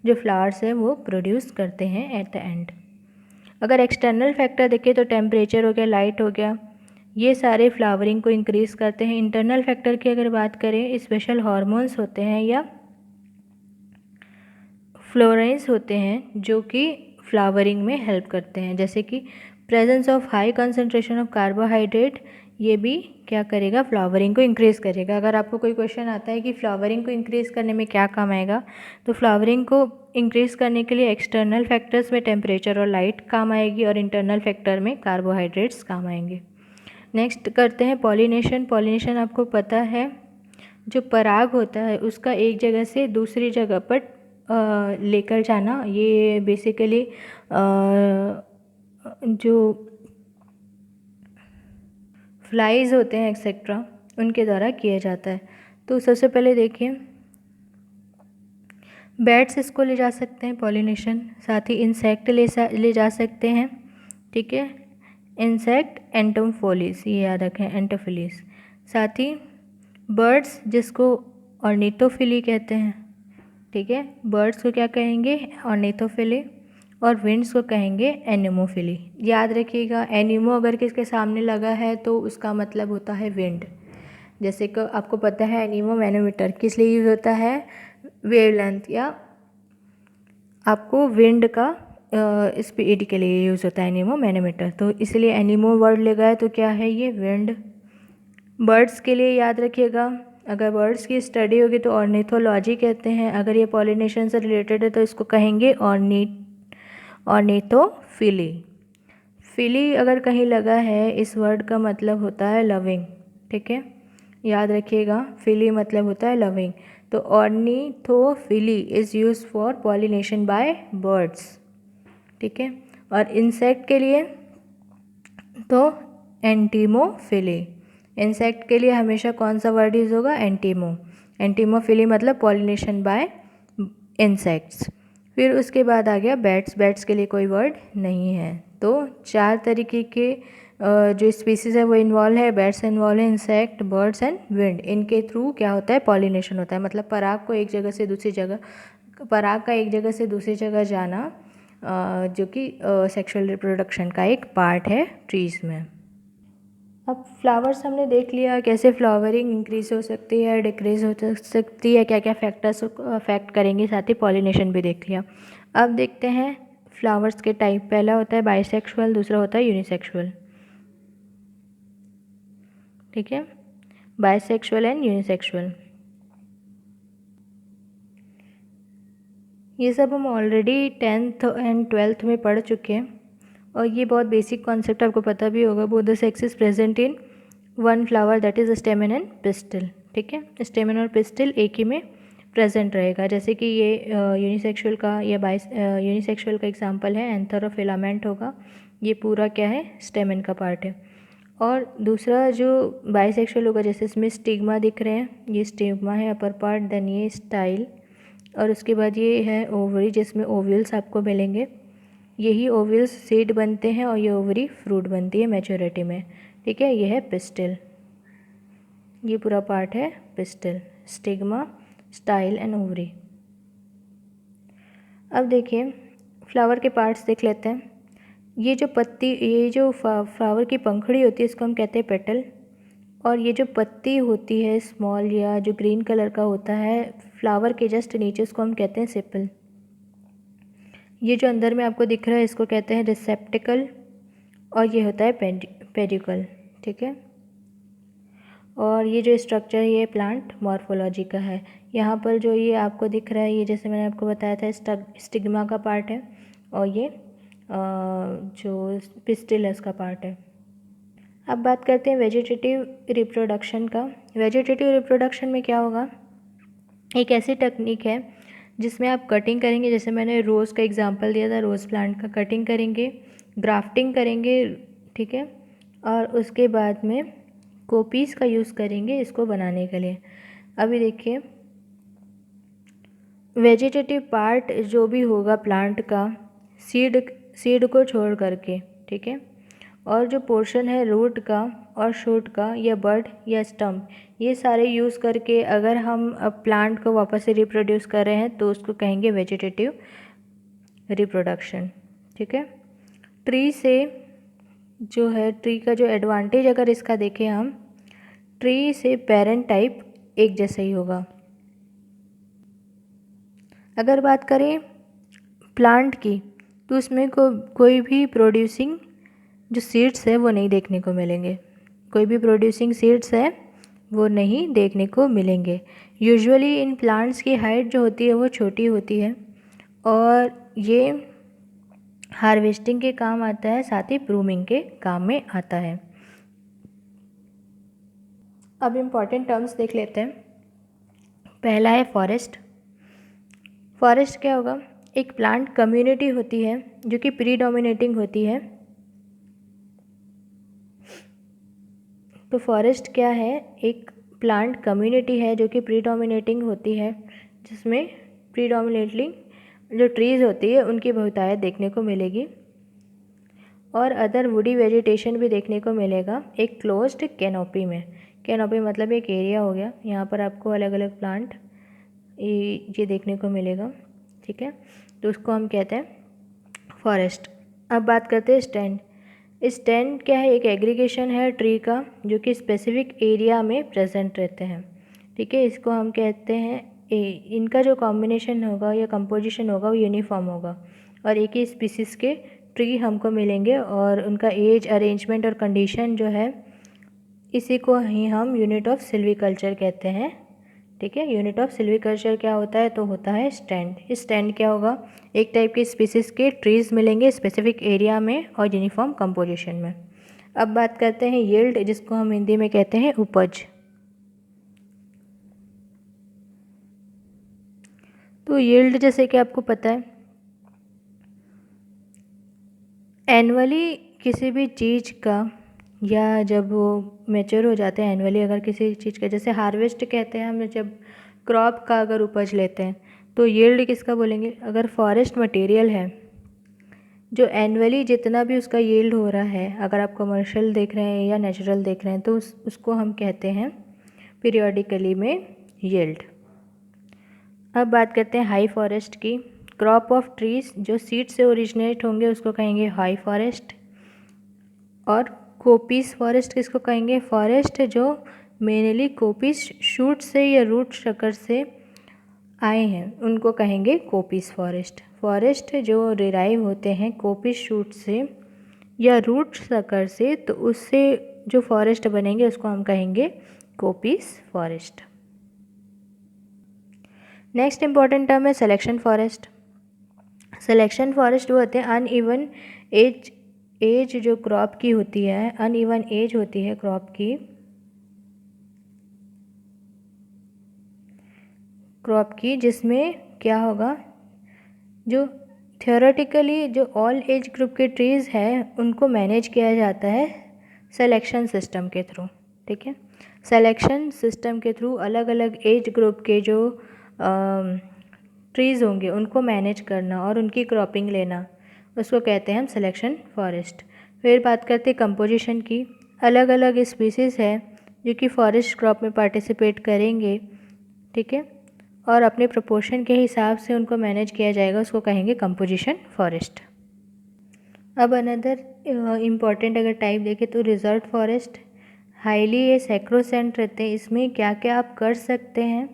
[SPEAKER 1] जो फ्लावर्स हैं वो प्रोड्यूस करते हैं एट द एंड। अगर एक्सटर्नल फैक्टर देखें तो टेम्परेचर हो गया, लाइट हो गया, ये सारे फ्लावरिंग को इंक्रीज़ करते हैं। इंटरनल फैक्टर की अगर बात करें, स्पेशल हार्मोन्स होते हैं या फ्लोरेंस होते हैं जो कि फ्लावरिंग में हेल्प करते हैं, जैसे कि presence of high concentration of carbohydrate, ये भी क्या करेगा, फ्लावरिंग को इंक्रीज़ करेगा। अगर आपको कोई क्वेश्चन आता है कि फ्लावरिंग को इंक्रीज़ करने में क्या काम आएगा, तो फ्लावरिंग को इंक्रीज़ करने के लिए एक्सटर्नल फैक्टर्स में टेम्परेचर और लाइट काम आएगी और इंटरनल फैक्टर में कार्बोहाइड्रेट्स काम आएंगे। नेक्स्ट करते हैं पॉलिनेशन। पॉलिनेशन आपको पता है, जो पराग होता है उसका एक जगह से दूसरी जगह पर लेकर जाना, ये बेसिकली जो फ्लाइज होते हैं एक्सेट्रा, उनके द्वारा किया जाता है। तो सबसे पहले देखिए, बैट्स इसको ले जा सकते हैं पॉलिनेशन, साथ ही इंसेक्ट ले जा सकते हैं, ठीक है। इंसेक्ट एंटोफिलीज, ये याद रखें, एंटोफिलीज। साथ ही बर्ड्स जिसको ऑर्निथोफिली कहते हैं, ठीक है। बर्ड्स को क्या कहेंगे, ऑर्निथोफिली, और विंड्स को कहेंगे एनिमोफिली। याद रखिएगा, एनिमो अगर किसके सामने लगा है तो उसका मतलब होता है विंड। जैसे कि आपको पता है एनिमो मैनोमीटर किस लिए यूज़ होता है, वेवलेंथ या आपको विंड का स्पीड के लिए यूज़ होता है एनिमो मैनोमीटर। तो इसलिए एनिमो वर्ड लगा है तो क्या है ये, विंड। बर्ड्स के लिए याद रखिएगा, अगर बर्ड्स की स्टडी होगी तो ऑर्निथोलॉजी कहते हैं। अगर ये पॉलिनेशन से रिलेटेड है तो इसको कहेंगे ऑर्निथोफिली। फिली अगर कहीं लगा है, इस वर्ड का मतलब होता है लविंग, ठीक है। याद रखिएगा, फिली मतलब होता है लविंग। तो ornithophily is use for pollination by birds, ठीक है। और इंसेक्ट के लिए तो एंटीमोफिली। इंसेक्ट के लिए हमेशा कौन सा वर्ड यूज होगा, एंटीमो। एंटीमोफिली मतलब पॉलिनेशन बाय इंसेक्ट्स। फिर उसके बाद आ गया बैट्स। बैट्स के लिए कोई वर्ड नहीं है। तो 4 तरीके के जो स्पीसीज है वो इन्वॉल्व है, बैट्स इन्वॉल्व है, इंसेक्ट, बर्ड्स एंड विंड। इनके थ्रू क्या होता है, पॉलिनेशन होता है, मतलब पराग का एक जगह से दूसरी जगह जाना, जो कि सेक्सुअल रिप्रोडक्शन का एक पार्ट है ट्रीज़ में। अब फ्लावर्स हमने देख लिया, कैसे फ्लावरिंग इंक्रीज हो सकती है, डिक्रीज हो सकती है, क्या क्या फैक्टर्स अफेक्ट करेंगे, साथ ही पॉलिनेशन भी देख लिया। अब देखते हैं फ्लावर्स के टाइप। पहला होता है बाइसेक्सुअल, दूसरा होता है यूनिसेक्सुअल, ठीक है। बाइसेक्सुअल एंड यूनिसेक्सुअल, ये सब हम ऑलरेडी 10th एंड 12th में पढ़ चुके हैं, और ये बहुत बेसिक कॉन्सेप्ट आपको पता भी होगा। Both the sexes present in one flower, that is स्टेमन and pistil, ठीक है। स्टेमन और पिस्टिल एक ही में प्रेजेंट रहेगा। जैसे कि ये यूनिसेक्सुअल का या यूनिसेक्सुअल का एग्जांपल है, एंथर और फिलामेंट होगा, ये पूरा क्या है, स्टेमन का पार्ट है। और दूसरा जो बाइसेक्सुअल होगा, जैसे इसमें स्टिग्मा दिख रहे हैं, ये स्टिग्मा है अपर पार्ट, देन ये स्टाइल, और उसके बाद ये है ओवरी जिसमें ओव्यूल्स आपको मिलेंगे। यही ओव्यूल्स सीड बनते हैं और ये ओवरी फ्रूट बनती है मैच्योरिटी में, ठीक है। ये है पिस्टिल, ये पूरा पार्ट है pistil, stigma, style and ovary. अब देखिए फ्लावर के पार्ट्स देख लेते हैं। ये जो फ्लावर की पंखुड़ी होती है इसको हम कहते हैं पेटल, और ये जो पत्ती होती है स्मॉल या जो ग्रीन कलर का होता है फ्लावर के जस्ट नीचे, उसको हम कहते हैं सेपल। ये जो अंदर में आपको दिख रहा है इसको कहते हैं रिसेप्टिकल, और ये होता है पेडिकल, ठीक है। और ये जो स्ट्रक्चर ये प्लांट मॉर्फोलॉजी का है। यहाँ पर जो ये आपको दिख रहा है, ये जैसे मैंने आपको बताया था स्टिग्मा का पार्ट है, और ये जो पिस्टिल है उसका पार्ट है। अब बात करते हैं वेजिटेटिव रिप्रोडक्शन का। वेजिटेटिव रिप्रोडक्शन में क्या होगा, एक ऐसी टेक्निक है जिसमें आप कटिंग करेंगे, जैसे मैंने रोज़ का एग्जांपल दिया था, रोज़ प्लांट का कटिंग करेंगे, ग्राफ्टिंग करेंगे, ठीक है। और उसके बाद में कोपीस का यूज़ करेंगे इसको बनाने के लिए। अभी देखिए वेजिटेटिव पार्ट जो भी होगा प्लांट का, सीड को छोड़ करके, ठीक है। और जो पोर्शन है रूट का और शूट का या बड या स्टम्प, ये सारे यूज़ करके अगर हम प्लांट को वापस से रिप्रोड्यूस कर रहे हैं तो उसको कहेंगे वेजिटेटिव रिप्रोडक्शन, ठीक है। ट्री से जो है, ट्री का जो एडवांटेज अगर इसका देखें हम, ट्री से पेरेंट टाइप एक जैसा ही होगा। अगर बात करें प्लांट की तो उसमें कोई भी प्रोड्यूसिंग जो सीड्स है वो नहीं देखने को मिलेंगे, कोई भी प्रोड्यूसिंग सीड्स है वो नहीं देखने को मिलेंगे। यूजुअली इन प्लांट्स की हाइट जो होती है वो छोटी होती है, और ये हार्वेस्टिंग के काम आता है, साथ ही प्रूमिंग के काम में आता है। अब इम्पॉर्टेंट टर्म्स देख लेते हैं। पहला है फॉरेस्ट। फॉरेस्ट क्या होगा, एक प्लांट कम्युनिटी होती है जो कि प्रीडोमिनेटिंग होती है, तो फॉरेस्ट क्या है? एक प्लांट कम्युनिटी है जो कि प्रीडोमिनेटिंग होती है, जिसमें प्रीडोमिनेटली जो ट्रीज़ होती है उनकी बहुतायत देखने को मिलेगी और अदर वुडी वेजिटेशन भी देखने को मिलेगा एक क्लोज्ड कैनोपी में। कैनोपी मतलब एक एरिया हो गया, यहाँ पर आपको अलग अलग प्लांट ये देखने को मिलेगा, ठीक है। तो उसको हम कहते हैं फॉरेस्ट। अब बात करते हैं स्टैंड। स्टैंड क्या है? एक एग्रीगेशन है ट्री का जो कि स्पेसिफिक एरिया में प्रेजेंट रहते हैं, ठीक है। इसको हम कहते हैं इनका जो कॉम्बिनेशन होगा या कंपोजिशन होगा वो यूनिफॉर्म होगा और एक ही स्पीसीज़ के ट्री हमको मिलेंगे और उनका एज, अरेंजमेंट और कंडीशन जो है इसी को ही हम यूनिट ऑफ सिल्वीकल्चर कहते हैं, ठीक है। यूनिट ऑफ सिल्वीकल्चर क्या होता है? तो होता है स्टैंड। स्टैंड क्या होगा? एक टाइप के स्पीसीज़ के ट्रीज़ मिलेंगे स्पेसिफिक एरिया में और यूनिफॉर्म कंपोजिशन में। अब बात करते हैं यील्ड, जिसको हम हिंदी में कहते हैं उपज। तो यील्ड जैसे कि आपको पता है, एनुअली किसी भी चीज़ का या जब वो मैच्योर हो जाते हैं एनुअली, अगर किसी चीज़ का, जैसे हार्वेस्ट कहते हैं हम जब क्रॉप का अगर उपज लेते हैं, तो यील्ड किसका बोलेंगे? अगर फॉरेस्ट मटेरियल है जो एनुअली जितना भी उसका यील्ड हो रहा है, अगर आप कमर्शियल देख रहे हैं या नेचुरल देख रहे हैं, तो उसको हम कहते हैं पीरियोडिकली में यील्ड। अब बात करते हैं हाई फॉरेस्ट की। क्रॉप ऑफ ट्रीज जो सीड से ओरिजिनेट होंगे उसको कहेंगे हाई फॉरेस्ट। और कोपीस फॉरेस्ट किसको कहेंगे? फॉरेस्ट जो मेनली कोपीस शूट से या रूट शकर से आए हैं उनको कहेंगे कोपीस फॉरेस्ट। फॉरेस्ट जो डिराइव होते हैं कोपीस शूट से या रूट शकर से, तो उससे जो फॉरेस्ट बनेंगे उसको हम कहेंगे copies forest. Next important term है सिलेक्शन फॉरेस्ट। सिलेक्शन फॉरेस्ट वो होते हैं अनइवन एज जो क्रॉप की होती है, अनइवन एज होती है क्रॉप की जिसमें क्या होगा, जो थियोरेटिकली जो ऑल एज ग्रुप के ट्रीज़ हैं उनको मैनेज किया जाता है सिलेक्शन सिस्टम के थ्रू, ठीक है। सिलेक्शन सिस्टम के थ्रू अलग अलग एज ग्रुप के जो ट्रीज़ होंगे उनको मैनेज करना और उनकी क्रॉपिंग लेना, उसको कहते हैं हम सिलेक्शन फॉरेस्ट। फिर बात करते हैं कंपोजिशन की। अलग अलग स्पीसीज़ है जो कि फॉरेस्ट क्रॉप में पार्टिसिपेट करेंगे, ठीक है, और अपने प्रोपोर्शन के हिसाब से उनको मैनेज किया जाएगा, उसको कहेंगे कंपोजिशन फॉरेस्ट। अब अनदर इम्पॉर्टेंट अगर टाइप देखें तो रिजर्व फॉरेस्ट। हाईली ये सैक्रोसेंट रहते हैं, इसमें क्या क्या आप कर सकते हैं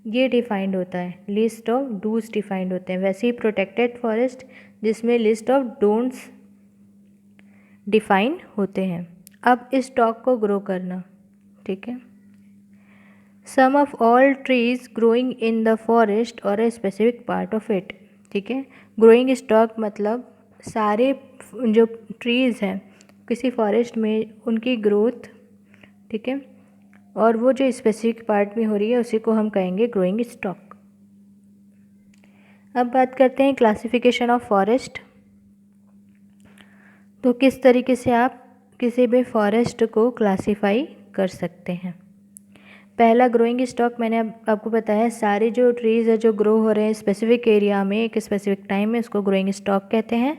[SPEAKER 1] ये डिफाइंड होता है, लिस्ट ऑफ डूज डिफाइंड होते हैं। वैसे ही प्रोटेक्टेड फॉरेस्ट जिसमें लिस्ट ऑफ डोंट्स डिफाइन होते हैं। अब इस स्टॉक को ग्रो करना, ठीक है। Sum of all trees growing in the forest और a specific part of it, ठीक है। ग्रोइंग स्टॉक मतलब सारे जो ट्रीज़ हैं किसी फॉरेस्ट में उनकी ग्रोथ, ठीक है, और वो जो स्पेसिफिक पार्ट में हो रही है उसी को हम कहेंगे ग्रोइंग स्टॉक। अब बात करते हैं क्लासिफिकेशन ऑफ फॉरेस्ट। तो किस तरीके से आप किसी भी फॉरेस्ट को क्लासीफाई कर सकते हैं। पहला ग्रोइंग स्टॉक, मैंने आपको बताया सारे जो ट्रीज़ है जो ग्रो हो रहे हैं स्पेसिफिक एरिया में एक स्पेसिफिक टाइम में, उसको ग्रोइंग स्टॉक कहते हैं।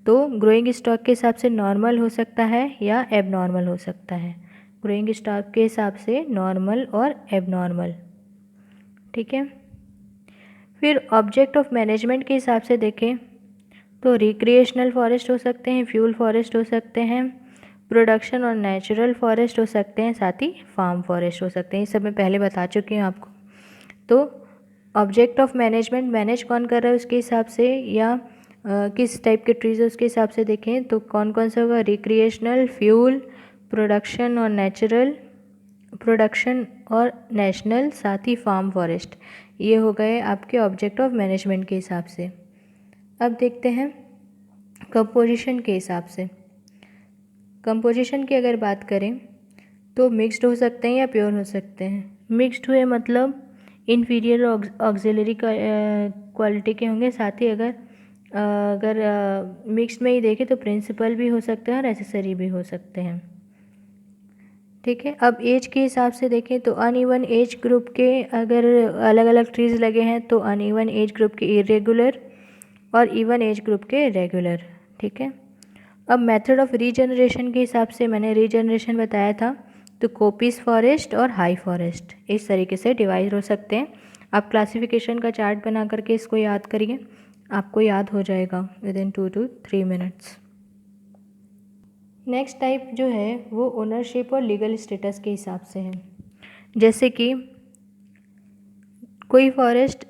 [SPEAKER 1] तो ग्रोइंग स्टॉक के हिसाब से नॉर्मल हो सकता है या एबनॉर्मल हो सकता है। ग्रोइंग स्टॉक के हिसाब से नॉर्मल और एबनॉर्मल, ठीक है। फिर ऑब्जेक्ट ऑफ मैनेजमेंट के हिसाब से देखें तो रिक्रिएशनल फॉरेस्ट हो सकते हैं, फ्यूल फॉरेस्ट हो सकते हैं, प्रोडक्शन और नेचुरल फॉरेस्ट हो सकते हैं, साथ ही फार्म फॉरेस्ट हो सकते हैं। ये सब मैं पहले बता चुकी हूँ आपको। तो ऑब्जेक्ट ऑफ मैनेजमेंट मैनेज कौन कर रहा है उसके हिसाब से या किस टाइप के ट्रीज है उसके हिसाब से देखें तो कौन कौन सा होगा, रिक्रिएशनल, फ्यूल, प्रोडक्शन और नेचुरल, प्रोडक्शन और नेशनल, साथ ही फार्म फॉरेस्ट। ये हो गए आपके ऑब्जेक्ट ऑफ मैनेजमेंट के हिसाब से। अब देखते हैं कंपोजिशन के हिसाब से। कंपोजिशन की अगर बात करें तो मिक्स्ड हो सकते हैं या प्योर हो सकते हैं। मिक्स्ड हुए मतलब इन्फीरियर ऑक्सिलरी क्वालिटी के होंगे, साथ ही अगर मिक्स्ड में ही देखें तो प्रिंसिपल भी हो सकते हैं और एसेसरी भी हो सकते हैं, ठीक है। अब एज के हिसाब से देखें तो अनइवन एज ग्रुप के अगर अलग अलग ट्रीज़ लगे हैं तो अनइवन एज ग्रुप के इरेगुलर और इवन एज ग्रुप के रेगुलर। ठीक है। अब मेथड ऑफ रीजनरेशन के हिसाब से मैंने रीजनरेशन बताया था, तो कोपीज फॉरेस्ट और हाई फॉरेस्ट इस तरीके से डिवाइड हो सकते हैं। आप क्लासिफिकेशन का चार्ट बना करके इसको याद करिए, आपको याद हो जाएगा within 2 to 3 minutes. Next type जो है वो ओनरशिप और लीगल स्टेटस के हिसाब से है। जैसे कि कोई फॉरेस्ट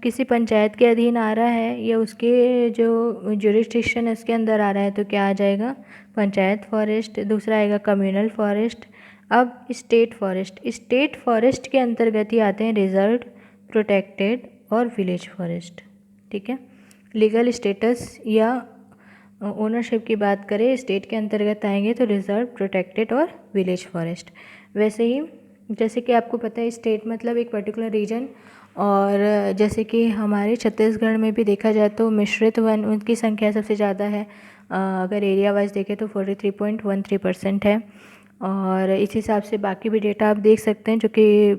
[SPEAKER 1] किसी पंचायत के अधीन आ रहा है या उसके जो जुरिस्डिक्शन है उसके अंदर आ रहा है तो क्या आ जाएगा, पंचायत फॉरेस्ट। दूसरा आएगा कम्युनल फॉरेस्ट। अब स्टेट फॉरेस्ट के अंतर्गत ही आते हैं रिजर्व, प्रोटेक्टेड और विलेज फॉरेस्ट। ठीक है। लीगल स्टेटस या ओनरशिप की बात करें स्टेट के अंतर्गत आएंगे तो रिजर्व, प्रोटेक्टेड और विलेज फॉरेस्ट। वैसे ही जैसे कि आपको पता है स्टेट मतलब एक पर्टिकुलर रीजन, और जैसे कि हमारे छत्तीसगढ़ में भी देखा जाए तो मिश्रित वन उनकी संख्या सबसे ज़्यादा है। अगर एरिया वाइज देखें तो 43.13% है। और इस हिसाब से बाकी भी डेटा आप देख सकते हैं जो कि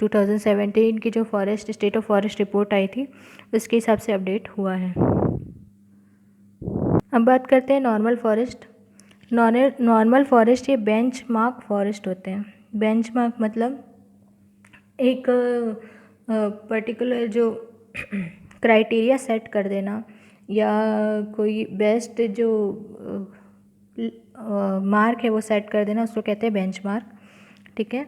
[SPEAKER 1] 2017 की जो forest state of forest report आई थी उसके हिसाब से अपडेट हुआ है। अब बात करते हैं नॉर्मल फॉरेस्ट। नॉर्मल फॉरेस्ट ये बेंच मार्क फॉरेस्ट होते हैं। बेंच मार्क मतलब एक पर्टिकुलर जो क्राइटेरिया सेट कर देना या कोई बेस्ट जो मार्क है वो सेट कर देना, उसको कहते हैं बेंच मार्क। ठीक है।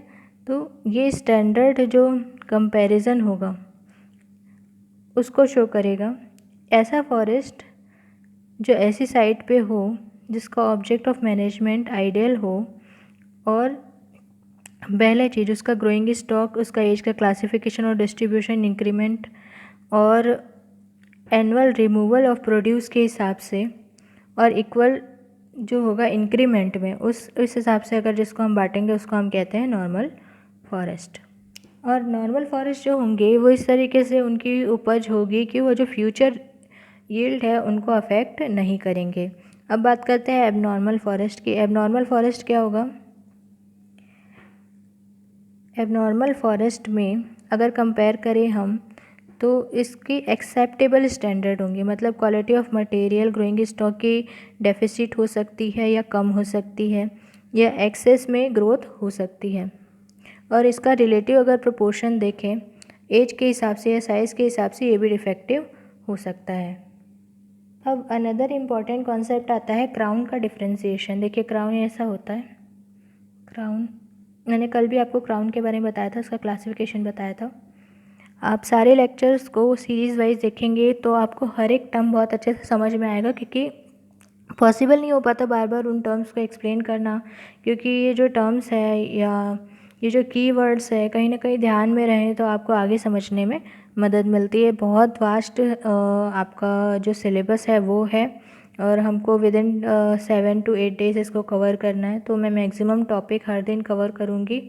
[SPEAKER 1] तो ये स्टैंडर्ड जो कंपैरिजन होगा उसको शो करेगा। ऐसा फॉरेस्ट जो ऐसी साइट पे हो जिसका ऑब्जेक्ट ऑफ मैनेजमेंट आइडियल हो, और पहले चीज़ उसका ग्रोइंग स्टॉक, उसका एज का क्लासिफिकेशन और डिस्ट्रीब्यूशन इंक्रीमेंट और एनुअल रिमूवल ऑफ प्रोड्यूस के हिसाब से और इक्वल जो होगा इंक्रीमेंट में उस हिसाब से अगर जिसको हम बांटेंगे उसको हम कहते हैं नॉर्मल फॉरेस्ट। और नॉर्मल फॉरेस्ट जो होंगे वो इस तरीके से उनकी उपज होगी कि वो जो फ्यूचर यील्ड है उनको अफेक्ट नहीं करेंगे। अब बात करते हैं एबनॉर्मल फॉरेस्ट की। एबनॉर्मल फॉरेस्ट क्या होगा? एबनॉर्मल फॉरेस्ट में अगर कंपेयर करें हम तो इसकी एक्सेप्टेबल स्टैंडर्ड होंगे, मतलब quality of material growing stock की डेफिसिट हो सकती है या कम हो सकती है या एक्सेस में ग्रोथ हो सकती है। और इसका रिलेटिव अगर प्रोपोर्शन देखें एज के हिसाब से या साइज़ के हिसाब से ये भी डिफेक्टिव हो सकता है। अब अनदर इम्पॉर्टेंट कॉन्सेप्ट आता है क्राउन का डिफ्रेंसिएशन। देखिए क्राउन ऐसा होता है। क्राउन मैंने कल भी आपको क्राउन के बारे में बताया था, उसका क्लासिफिकेशन बताया था। आप सारे लेक्चर्स को सीरीज़ वाइज देखेंगे तो आपको हर एक टर्म बहुत अच्छे से समझ में आएगा, क्योंकि पॉसिबल नहीं हो पाता बार बार उन टर्म्स को एक्सप्लेन करना, क्योंकि ये जो टर्म्स है या ये जो कीवर्ड्स है कहीं ना कहीं ध्यान में रहें तो आपको आगे समझने में मदद मिलती है। बहुत वास्ट आपका जो सिलेबस है वो है और हमको विदिन 7 to 8 डेज़ इसको कवर करना है, तो मैं मैक्सिमम टॉपिक हर दिन कवर करूँगी।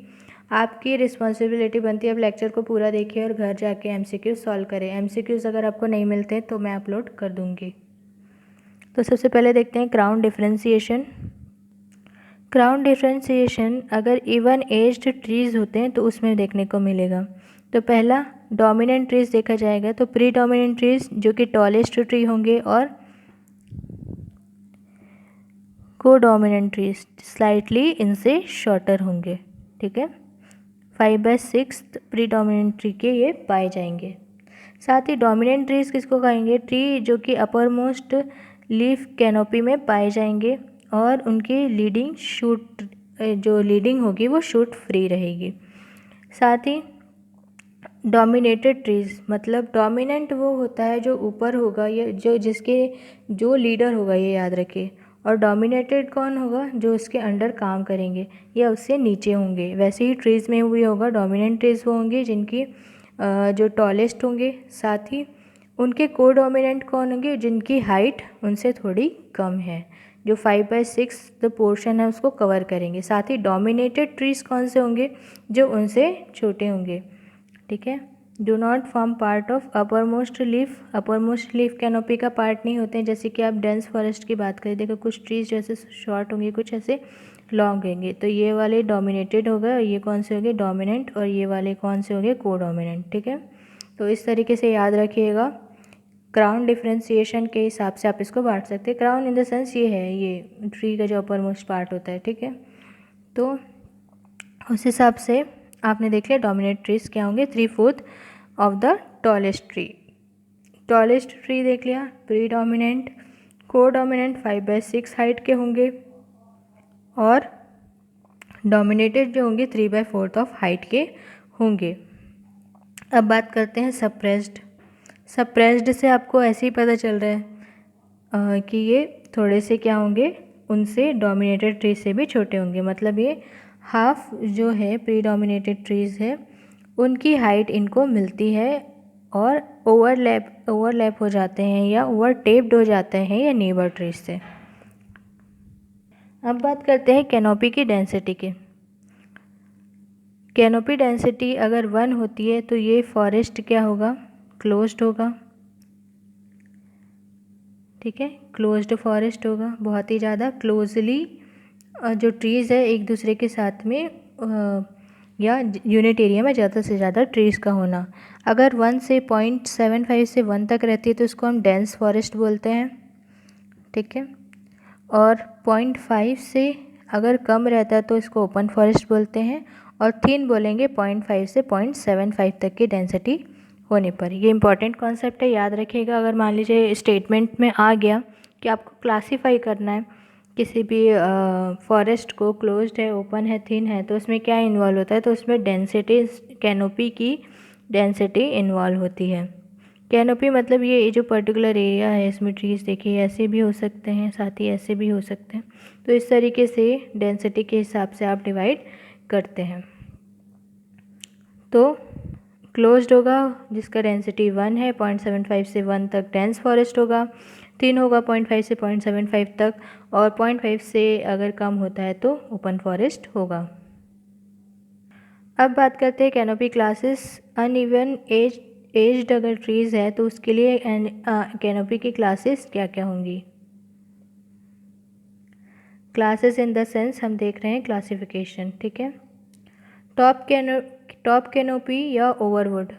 [SPEAKER 1] आपकी रिस्पॉन्सिबिलिटी बनती है अब लेक्चर को पूरा देखिए और घर जाके एमसीक्यूज सॉल्व करें। एमसीक्यूज अगर आपको नहीं मिलते तो मैं अपलोड कर दूँगी। तो सबसे पहले देखते हैं क्राउन डिफ्रेंसिएशन। क्राउन डिफ्रेंसिएशन अगर इवन एज्ड ट्रीज़ होते हैं तो उसमें देखने को मिलेगा। तो पहला डोमिनेंट ट्रीज़ देखा जाएगा, तो प्री डोमिनेंट ट्रीज़ जो कि टॉलेस्ट ट्री होंगे और को डोमिनेंट ट्रीज स्लाइटली इनसे शॉर्टर होंगे। ठीक है। 5/6 प्री डोमिनेंट ट्री के ये पाए जाएंगे। साथ ही डोमिनेंट ट्रीज किसको कहेंगे? ट्री जो कि अपर मोस्ट लीफ कैनोपी में पाए जाएंगे और उनकी लीडिंग शूट जो लीडिंग होगी वो शूट फ्री रहेगी। साथ ही डोमिनेटेड ट्रीज़ मतलब डोमिनेंट वो होता है जो ऊपर होगा, ये जो जिसके जो लीडर होगा, ये याद रखिए। और डोमिनेटेड कौन होगा? जो उसके अंडर काम करेंगे या उससे नीचे होंगे। वैसे ही ट्रीज़ में भी होगा, डोमिनेंट ट्रीज़ वो होंगे जिनकी जो टॉलेस्ट होंगे। साथ ही उनके को डोमिनेंट कौन होंगे? जिनकी हाइट उनसे थोड़ी कम है, जो 5/6 द पोर्शन है उसको कवर करेंगे। साथ ही डोमिनेटेड ट्रीज़ कौन से होंगे? जो उनसे छोटे होंगे। ठीक है। Do not form part of upper most leaf. Upper most leaf canopy का पार्ट नहीं होते हैं। जैसे कि आप डेंस फॉरेस्ट की बात करें, देखो कुछ ट्रीज जैसे शॉर्ट होंगे, कुछ ऐसे लॉन्ग होंगे। तो ये वाले डोमिनेटेड होगा, ये कौन से होंगे डोमिनेंट, और ये वाले कौन से होंगे कोडोमिनेंट। ठीक है, तो इस तरीके से याद रखिएगा। क्राउन डिफ्रेंसिएशन के हिसाब से आप इसको बांट सकते हैं। क्राउन इन द सेंस ये है, ये ट्री का जो अपर मोस्ट पार्ट होता है। ठीक है, तो उस हिसाब से आपने देख लिया डोमिनेंट ट्रीज क्या होंगे, 3/4 of the tallest tree. Tallest tree देख लिया, प्री डोमिनेंट। कोडोमिनेंट 5/6 हाइट के होंगे, और डोमिनेटेड जो होंगे 3/4 ऑफ हाइट के होंगे। अब बात करते हैं सप्रेस्ड। सप्रेस्ड से आपको ऐसे ही पता चल रहा है कि ये थोड़े से क्या होंगे, उनसे डोमिनेटेड ट्री से भी छोटे होंगे। मतलब ये हाफ जो है प्री डोमिनेटेड ट्रीज़ है, उनकी हाइट इनको मिलती है और ओवरलैप हो जाते हैं या ओवरटेप्ड हो जाते हैं ये नेबर ट्रीज से। अब बात करते हैं कैनोपी की डेंसिटी के। कैनोपी डेंसिटी अगर 1 होती है तो ये फॉरेस्ट क्या होगा, क्लोज्ड होगा। ठीक है, क्लोज्ड फॉरेस्ट होगा, बहुत ही ज़्यादा क्लोजली जो ट्रीज़ है एक दूसरे के साथ में या यूनिट एरिया में ज़्यादा से ज़्यादा ट्रीज़ का होना। अगर 1 से 0.75 से 1 तक रहती है तो इसको हम डेंस फॉरेस्ट बोलते हैं। ठीक है, और 0.5 से अगर कम रहता है तो इसको ओपन फॉरेस्ट बोलते हैं, और थिन बोलेंगे 0.5 से 0.75 तक की डेंसिटी होने पर। ये इंपॉर्टेंट कॉन्सेप्ट है, याद रखिएगा। अगर मान लीजिए स्टेटमेंट में आ गया कि आपको क्लासीफाई करना है किसी भी फॉरेस्ट को, क्लोज्ड है, ओपन है, थिन है, तो उसमें क्या इन्वॉल्व होता है, तो उसमें डेंसिटी, कैनोपी की डेंसिटी इन्वॉल्व होती है। कैनोपी मतलब ये जो पर्टिकुलर एरिया है इसमें ट्रीज़ देखिए ऐसे भी हो सकते हैं, साथ ही ऐसे भी हो सकते हैं। तो इस तरीके से डेंसिटी के हिसाब से आप डिवाइड करते हैं। तो क्लोज्ड होगा जिसका डेंसिटी 1 है, 0.75 से 1 तक डेंस फॉरेस्ट होगा। थिन होगा 0.5 से 0.75 तक, और 0.5 से अगर कम होता है तो ओपन फॉरेस्ट होगा। अब बात करते हैं कैनोपी क्लासेस। अनइवन एज्ड अगर ट्रीज़ है तो उसके लिए कैनोपी की क्लासेस क्या क्या होंगी। क्लासेस इन द सेंस हम देख रहे हैं क्लासिफिकेशन। ठीक है, टॉप कैनोपी या ओवरवुड।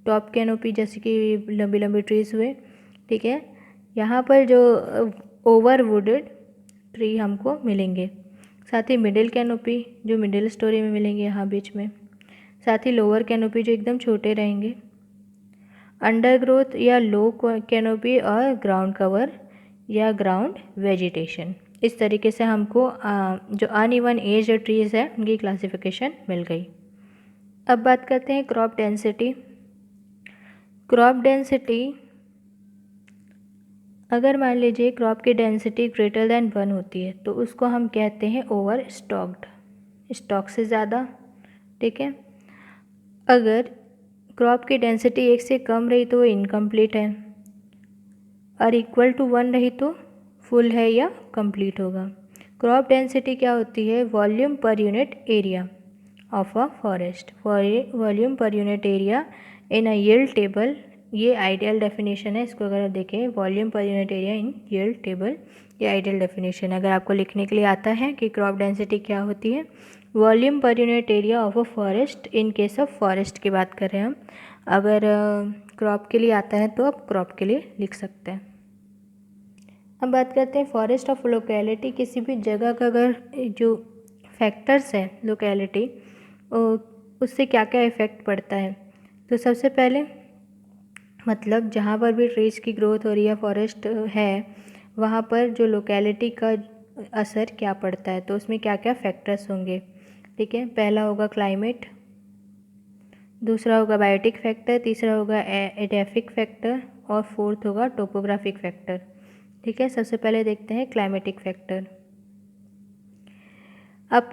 [SPEAKER 1] टॉप कैनोपी जैसे कि लंबी लंबी ट्रीज़ हुए। ठीक है, यहाँ पर जो ओवरवुडेड ट्री हमको मिलेंगे। साथ ही मिडिल कैनोपी जो मिडिल स्टोरी में मिलेंगे यहाँ बीच में। साथ ही लोअर कैनोपी जो एकदम छोटे रहेंगे। अंडरग्रोथ या लो कैनोपी और ग्राउंड कवर या ग्राउंड वेजिटेशन। इस तरीके से हमको जो अनइवन एज ट्रीज़ है उनकी क्लासिफिकेशन मिल गई। अब बात करते हैं क्रॉप डेंसिटी। क्रॉप डेंसिटी अगर मान लीजिए क्रॉप की डेंसिटी ग्रेटर देन 1 होती है तो उसको हम कहते हैं ओवर स्टॉक्ड, स्टॉक से ज़्यादा। ठीक है, अगर क्रॉप की डेंसिटी 1 से कम रही तो वो इनकम्प्लीट है, और इक्वल टू 1 रही तो फुल है या कंप्लीट होगा। क्रॉप डेंसिटी क्या होती है, volume per unit area of a forest. Volume per unit area in a yield table, ये आइडियल डेफिनेशन है। इसको अगर आप देखें, volume per unit area in yield table, ये आइडियल डेफिनेशन है। अगर आपको लिखने के लिए आता है कि क्रॉप डेंसिटी क्या होती है, volume per unit area of a forest in case of forest की बात करें हम। अगर क्रॉप के लिए आता है तो आप क्रॉप के लिए लिख सकते हैं। अब बात करते हैं फॉरेस्ट ऑफ लोकेलिटी। किसी भी जगह का अगर जो फैक्टर्स है लोकेलिटी, उससे क्या क्या इफ़ेक्ट पड़ता है। तो सबसे पहले मतलब जहाँ पर भी ट्रीज़ की ग्रोथ हो रही है, फॉरेस्ट है, वहाँ पर जो लोकेलिटी का असर क्या पड़ता है, तो उसमें क्या क्या फैक्टर्स होंगे। ठीक है, पहला होगा क्लाइमेट, दूसरा होगा बायोटिक फैक्टर, तीसरा होगा एडेफिक फैक्टर, और फोर्थ होगा टोपोग्राफिक फैक्टर। ठीक है, सबसे पहले देखते हैं क्लाइमेटिक फैक्टर। अब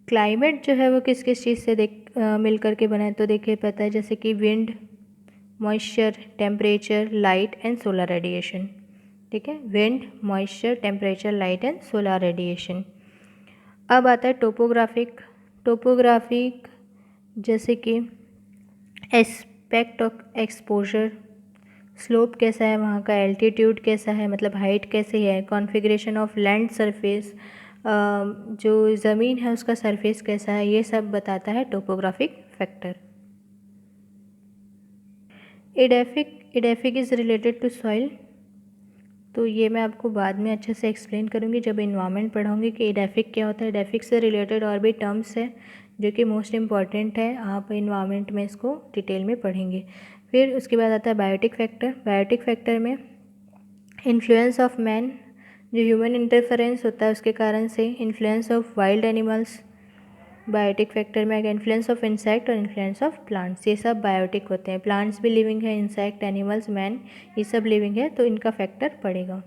[SPEAKER 1] क्लाइमेट जो है वो किस किस चीज़ से मिल कर के बना है, तो देखिए पता है, जैसे कि wind, moisture, temperature, light and solar radiation. ठीक है, wind, moisture, temperature, light and solar radiation. अब आता है टोपोग्राफिक। टोपोग्राफिक जैसे कि एस्पेक्ट ऑफ एक्सपोजर, स्लोप कैसा है वहाँ का, एल्टीट्यूड कैसा है मतलब हाइट कैसी है, कॉन्फ़िगरेशन ऑफ लैंड सरफेस, जो ज़मीन है उसका सरफेस कैसा है, ये सब बताता है topographic factor. Edaphic is related to soil, तो ये मैं आपको बाद में अच्छे से एक्सप्लेन करूँगी जब इन्वायरमेंट पढ़ाऊँगी कि एडेफिक क्या होता है। एडेफिक से रिलेटेड और भी टर्म्स है जो कि मोस्ट इम्पॉर्टेंट है, आप इन्वायरमेंट में इसको डिटेल में पढ़ेंगे। फिर उसके बाद आता है बायोटिक फैक्टर। बायोटिक फैक्टर में इन्फ्लुएंस ऑफ मैन, जो ह्यूमन इंटरफेरेंस होता है उसके कारण से, influence of wild animals, biotic factor में आगे इन्फ्लुएंस ऑफ इंसेक्ट और इन्फ्लुएंस ऑफ प्लांट्स, ये सब बायोटिक होते हैं। प्लांट्स भी लिविंग है, इंसेक्ट, एनिमल्स, मैन, ये सब लिविंग है, तो इनका फैक्टर पड़ेगा।